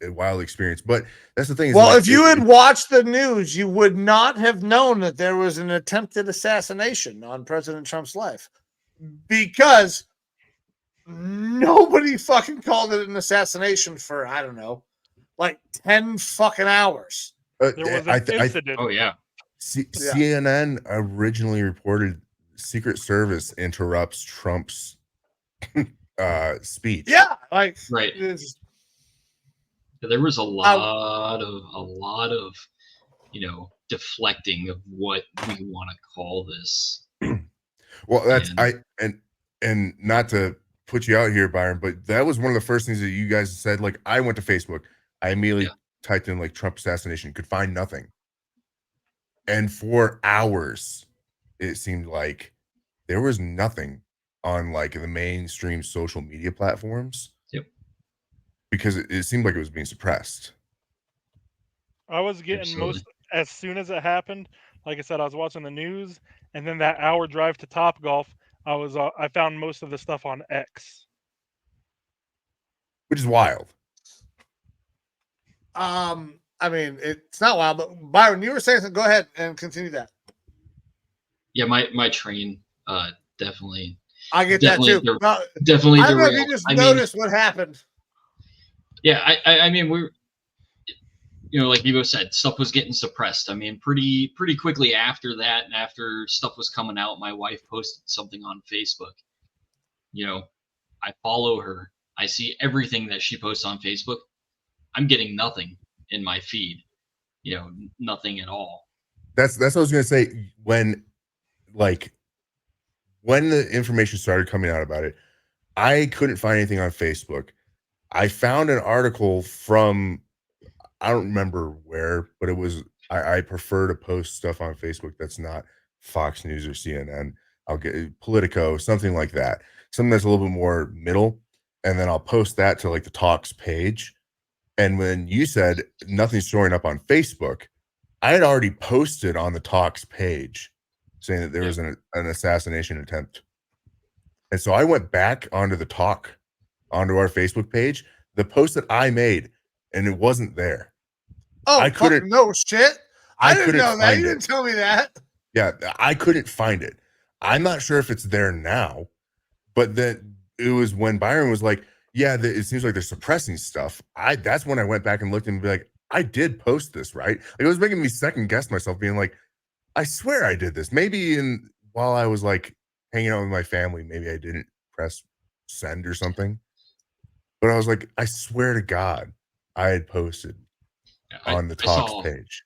wild experience. But that's the thing is Well, like if you had watched the news, you would not have known that there was an attempted assassination on President Trump's life because nobody fucking called it an assassination for, I don't know, like 10 fucking hours. There was I, an I incident. Oh yeah. CNN originally reported Secret Service interrupts Trump's speech. Yeah, like Right. it's, There was a lot of deflecting of what we want to call this. Well, that's And and not to put you out here, Byron, but that was one of the first things that you guys said. Like, I went to Facebook, I immediately typed in like Trump assassination, could find nothing, and for hours, it seemed like there was nothing on like the mainstream social media platforms. Yep. Because it seemed like it was being suppressed. I was getting Absolutely. as soon as it happened. Like I said, I was watching the news, and then that hour drive to Top Golf, I found most of the stuff on X. Which is wild. I mean, it's not wild, but Byron, you were saying something. Go ahead and continue that. Yeah, my train definitely. I get that too. Definitely I don't know if derailed. you just noticed what happened. Yeah, I mean, like Evo said, stuff was getting suppressed. I mean, pretty quickly after that, and after stuff was coming out, my wife posted something on Facebook. I follow her. I see everything that she posts on Facebook. I'm getting nothing in my feed. Nothing at all. That's what I was gonna say. When the information started coming out about it, I couldn't find anything on Facebook. I found an article from, I don't remember where, but it was, I prefer to post stuff on Facebook that's not Fox News or CNN. I'll get Politico, something like that, something that's a little bit more middle, and then I'll post that to like the Talks page. And when you said nothing's showing up on Facebook, I had already posted on the Talks page saying that there was an assassination attempt. And so I went back onto the Talk, onto our Facebook page, the post that I made, and it wasn't there. Oh, I couldn't. No shit. I didn't know that. You didn't tell me that. Yeah, I couldn't find it. I'm not sure if it's there now, but then it was when Byron was like, "Yeah, it seems like they're suppressing stuff." That's when I went back and looked and be like, "I did post this, right?" Like, it was making me second guess myself, being like, "I swear I did this." Maybe while I was like hanging out with my family, maybe I didn't press send or something. But I was like, I swear to God, I had posted on the Talks page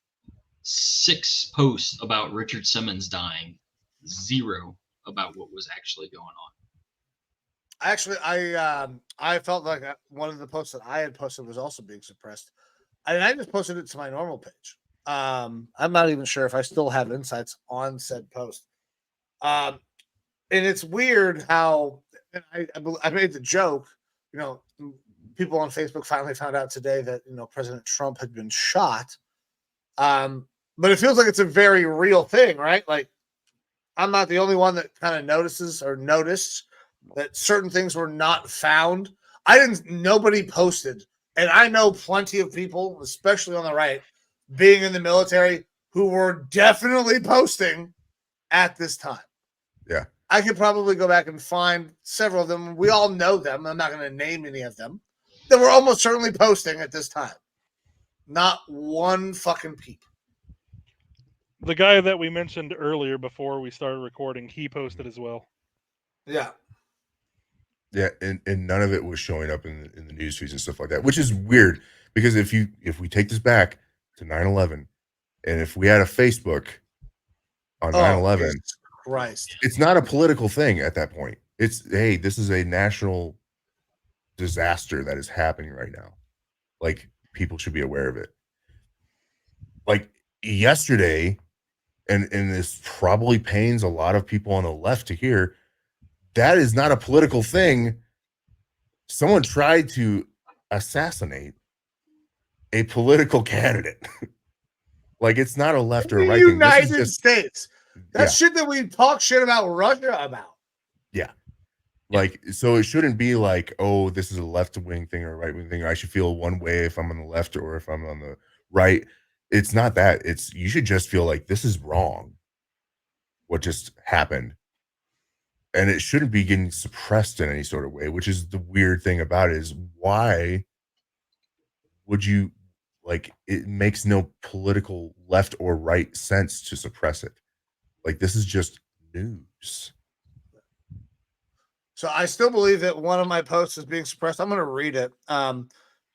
6 posts about Richard Simmons dying, 0 about what was actually going on. Actually, I felt like one of the posts that I had posted was also being suppressed. I just posted it to my normal page. I'm not even sure if I still have insights on said post. And it's weird how, and I made the joke, people on Facebook finally found out today that, President Trump had been shot. But it feels like it's a very real thing, right? Like, I'm not the only one that kind of noticed that certain things were not found. Nobody posted. And I know plenty of people, especially on the right, being in the military, who were definitely posting at this time. Yeah. I could probably go back and find several of them. We all know them. I'm not going to name any of them. They were almost certainly posting at this time. Not one fucking peep. The guy that we mentioned earlier before we started recording, he posted as well. Yeah. Yeah, and none of it was showing up in the news feeds and stuff like that, which is weird because if we take this back to 9/11, and if we had a Facebook on 9/11, Christ, it's not a political thing at that point. It's, hey, this is a national disaster that is happening right now. Like, people should be aware of it. Like yesterday, and this probably pains a lot of people on the left to hear, that is not a political thing. Someone tried to assassinate a political candidate. Like, it's not a left or a right thing. United States. That's shit that we talk shit about Russia about. Yeah. Like, so it shouldn't be like, oh, this is a left-wing thing or a right-wing thing. I should feel one way if I'm on the left or if I'm on the right. It's not that. It's you should just feel like this is wrong. What just happened. And it shouldn't be getting suppressed in any sort of way, which is the weird thing about it is why would you like it makes no political left or right sense to suppress it. Like this is just news. So I still believe that one of my posts is being suppressed. I'm going to read it.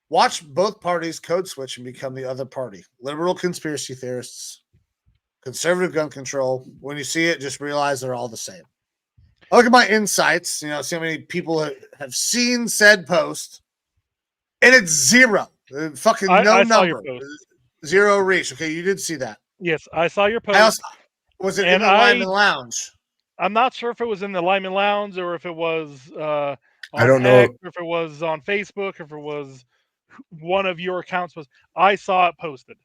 Watch both parties code switch and become the other party. Liberal conspiracy theorists, conservative gun control. When you see it, just realize they're all the same. I look at my insights, see how many people have seen said post, and it's zero. Fucking no I saw your number. post. Zero reach. Okay, you did see that. Yes, I saw your post. Was it in the Lyman Lounge? I'm not sure if it was in the Lyman Lounge or if it was on I don't know. X, or if it was on Facebook, if it was one of your accounts. I saw it posted.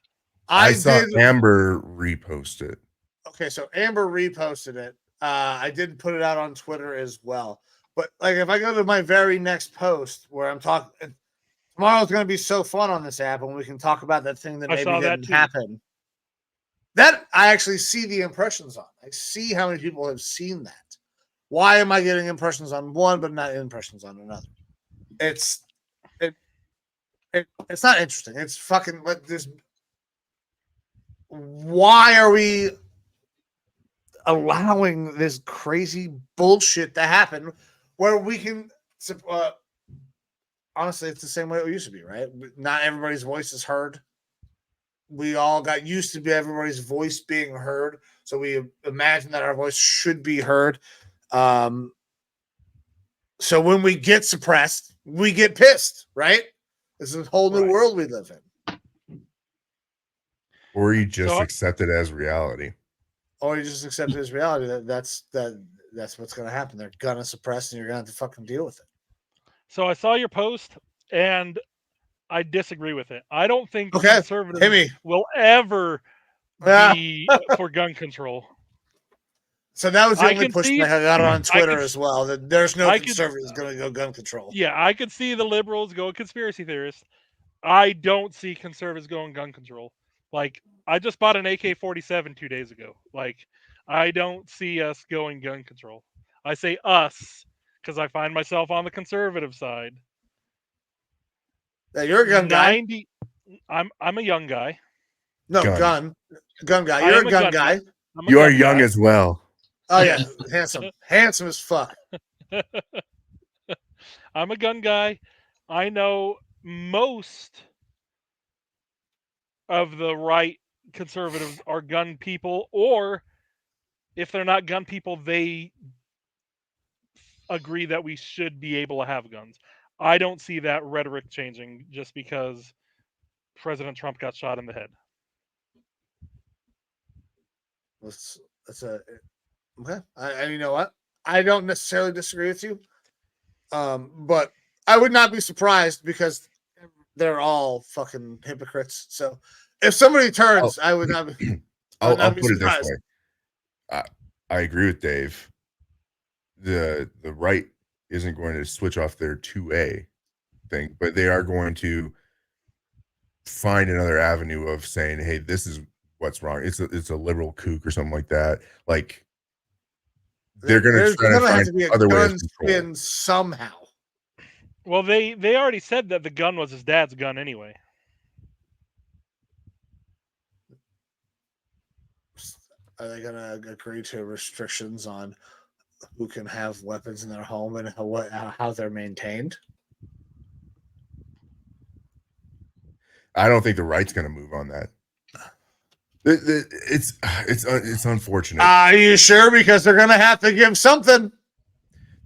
I saw Amber repost it. Okay, so Amber reposted it. I did put it out on Twitter as well. But like, if I go to my very next post where I'm talking, tomorrow's going to be so fun on this app, and we can talk about that thing that maybe didn't happen. That I actually see the impressions on. I see how many people have seen that. Why am I getting impressions on one but not impressions on another? It's not interesting. It's fucking like this. Why are we allowing this crazy bullshit to happen where we can honestly, it's the same way it used to be, right? Not everybody's voice is heard. We all got used to everybody's voice being heard, so we imagine that our voice should be heard. So when we get suppressed, we get pissed, right? This is a whole new world we live in. Or you just accept it as reality. Or you just accept it as reality. That's what's going to happen. They're going to suppress, and you're going to have to fucking deal with it. So I saw your post, and I disagree with it. I don't think conservatives will ever be for gun control. So that was the only pushback I got on Twitter as well. That there's no conservatives going to go gun control. Yeah, I could see the liberals go conspiracy theorists. I don't see conservatives going gun control. Like, I just bought an AK-47 2 days ago. Like, I don't see us going gun control. I say us because I find myself on the conservative side. Yeah, you're a gun guy. I'm a young guy. No, gun guy. You're a gun guy. You are young as well. Oh yeah, handsome as fuck. I'm a gun guy. I know most of the right conservatives are gun people, or if they're not gun people, they agree that we should be able to have guns. I don't see that rhetoric changing just because President Trump got shot in the head. Okay. And you know what? I don't necessarily disagree with you. But I would not be surprised because they're all fucking hypocrites. So if somebody turns, I would not be. I'll put it this way. I agree with Dave. The right isn't going to switch off their 2A thing, but they are going to find another avenue of saying, hey, this is what's wrong. It's a liberal kook or something like that. Like they're going to try to find other ways to control somehow. Well, they already said that the gun was his dad's gun anyway. Are they going to agree to restrictions on who can have weapons in their home and how they're maintained? I don't think the right's going to move on that. It's unfortunate. Are you sure? Because they're going to have to give something.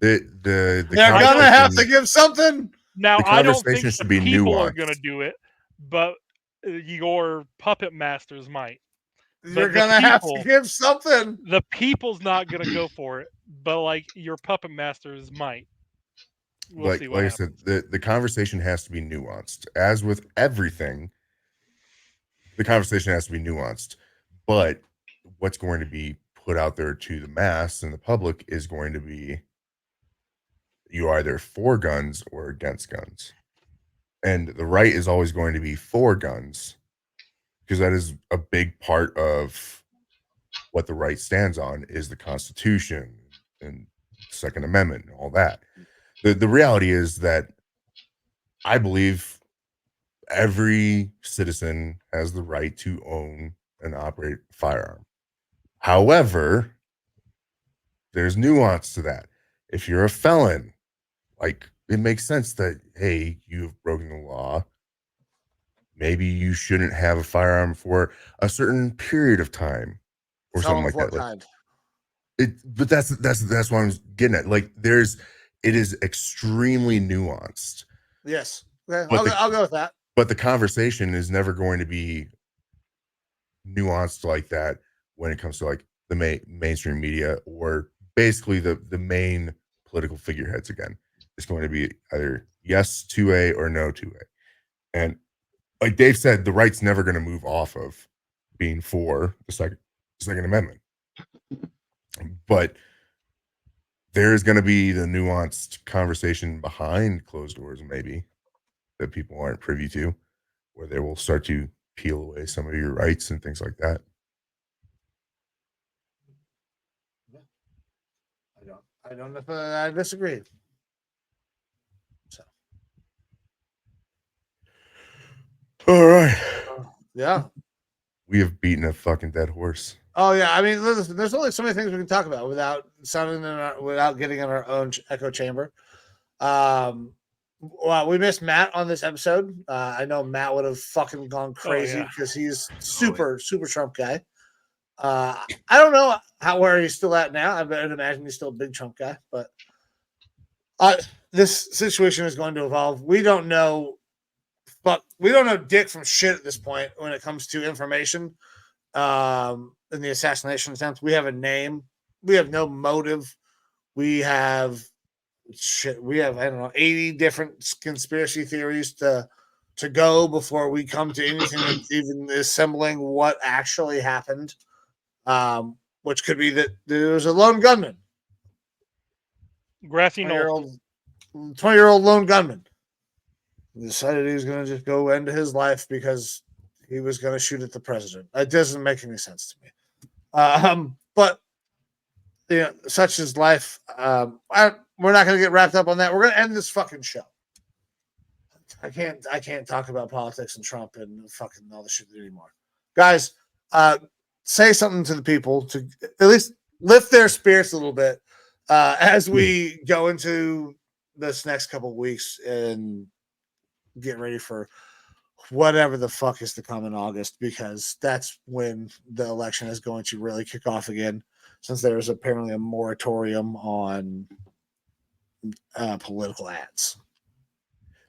They're going to have to give something. Now, I don't think the people are going to do it, but your puppet masters might. You're going to have to give something. The people's not going to go for it, but like your puppet masters might. We'll see what happens. I said, the conversation has to be nuanced. As with everything, the conversation has to be nuanced. But what's going to be put out there to the mass and the public is going to be you are either for guns or against guns. And the right is always going to be for guns because that is a big part of what the right stands on is the Constitution and Second Amendment and all that. The reality is that I believe every citizen has the right to own and operate a firearm. However, there's nuance to that. If you're a felon, like it makes sense that hey, you've broken the law. Maybe you shouldn't have a firearm for a certain period of time or something Felon of like what that. Like kind? but that's what I'm getting at. Like it is extremely nuanced. Yes. Okay, But I'll go with that. but the conversation is never going to be nuanced like that when it comes to like the mainstream media or basically the main political figureheads again. It's going to be either yes 2A or no 2A. And like Dave said, the right's never going to move off of being for the second amendment. But there's going to be the nuanced conversation behind closed doors maybe that people aren't privy to where they will start to peel away some of your rights and things like that. I don't know if I disagree. So All right. yeah. We have beaten a fucking dead horse. Oh yeah. I mean, listen, there's only so many things we can talk about without without getting in our own echo chamber. Well, we missed Matt on this episode. I know Matt would have fucking gone crazy because he's super Trump guy. I don't know where he's still at now. I would imagine he's still a big Trump guy, but this situation is going to evolve. We don't know, but we don't know dick from shit at this point when it comes to information. In the assassination attempt, we have a name. We have no motive. We have shit. We have I don't know 80 different conspiracy theories to go before we come to anything that's even assembling what actually happened. Which could be that there was a lone gunman, Grassy knoll. 20-year-old lone gunman. He decided he was going to just go end his life because he was going to shoot at the president. It doesn't make any sense to me. But you know, such is life. We're not going to get wrapped up on that. We're going to end this fucking show. I can't talk about politics and Trump and fucking all the shit anymore, guys. Say something to the people to at least lift their spirits a little bit as we go into this next couple of weeks and get ready for whatever the fuck is to come in August, because that's when the election is going to really kick off again, since there is apparently a moratorium on political ads.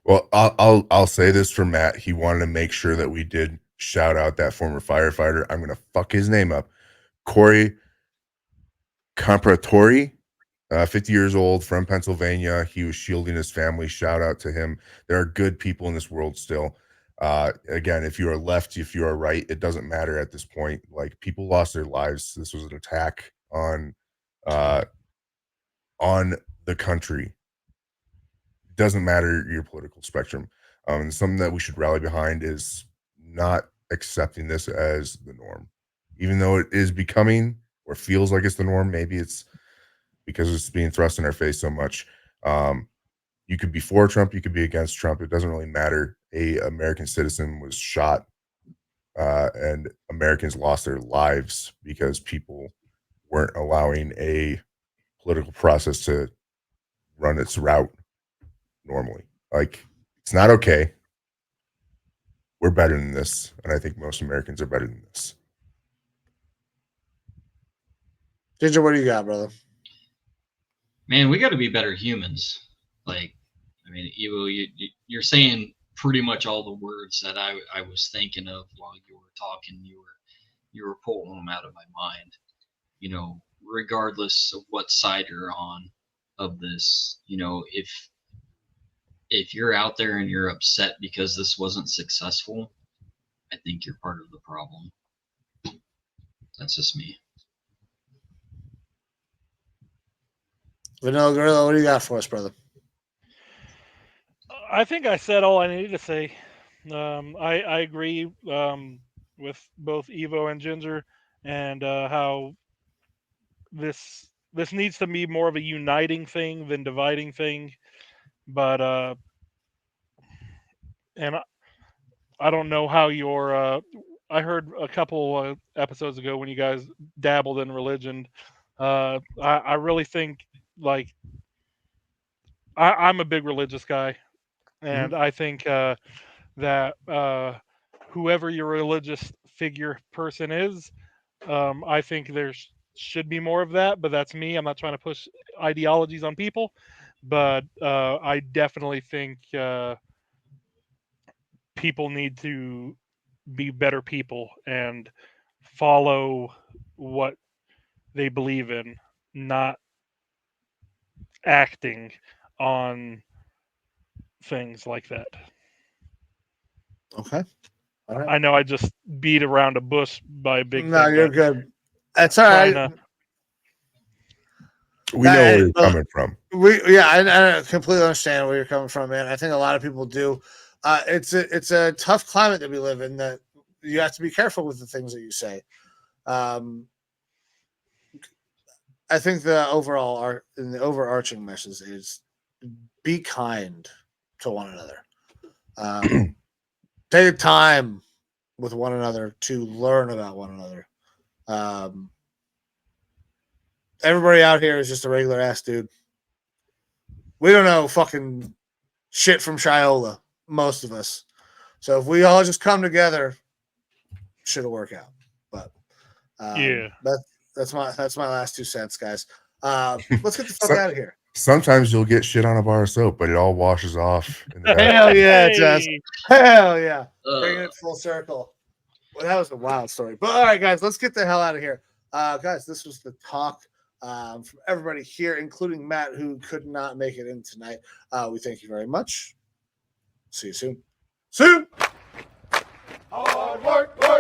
Well, I'll say this for Matt. He wanted to make sure that we did shout out that former firefighter. I'm gonna fuck his name up. Corey Compratori, 50 years old, from Pennsylvania. He was shielding his family. Shout out to him. There are good people in this world still. Again, if you are left, if you are right, it doesn't matter at this point. Like, people lost their lives. This was an attack on the country. Doesn't matter your political spectrum. Something that we should rally behind is not accepting this as the norm, even though it is becoming or feels like it's the norm. Maybe it's because it's being thrust in our face so much. You could be for Trump, you could be against Trump. It doesn't really matter. A American citizen was shot, and Americans lost their lives because people weren't allowing a political process to run its route normally. Like, it's not okay. We're better than this, and I think most Americans are better than this. Ginger, what do you got, brother? Man, we got to be better humans. Like, I mean, Evo, you're saying pretty much all the words that I was thinking of while you were talking. You were pulling them out of my mind. You know, regardless of what side you're on of this, you know, if you're out there and you're upset because this wasn't successful, I think you're part of the problem. That's just me. Vanilla Gorilla, what do you got for us, brother? I think I said all I needed to say. I agree with both Evo and Ginger, and how this needs to be more of a uniting thing than dividing thing. But and I don't know how your I heard a couple episodes ago when you guys dabbled in religion. I really think like I'm a big religious guy, and I think that whoever your religious figure person is, I think there should be more of that. But that's me. I'm not trying to push ideologies on people, but I definitely think people need to be better people and follow what they believe in, not acting on things like that. Okay. All right. I know I just beat around a bush by a big No, thing, you're but good. That's all trying right. to. We know where you're coming from. I completely understand where you're coming from, man. I think a lot of people do. It's a tough climate that we live in. That you have to be careful with the things that you say. I think the overarching message is be kind to one another. Take time with one another to learn about one another. Everybody out here is just a regular ass dude. We don't know fucking shit from Shiola, most of us. So if we all just come together, shit'll work out. But Yeah. that's my last 2 cents, guys. Let's get the fuck So- out of here. Sometimes you'll get shit on a bar of soap, but it all washes off in the back. Hell yeah, it does. Hey! Hell yeah. Bringing Uh, it full circle. Well, that was a wild story. But all right, guys, let's get the hell out of here. Guys, this was the talk from everybody here, including Matt, who could not make it in tonight. We thank you very much. See you soon. Soon. Hard work, work.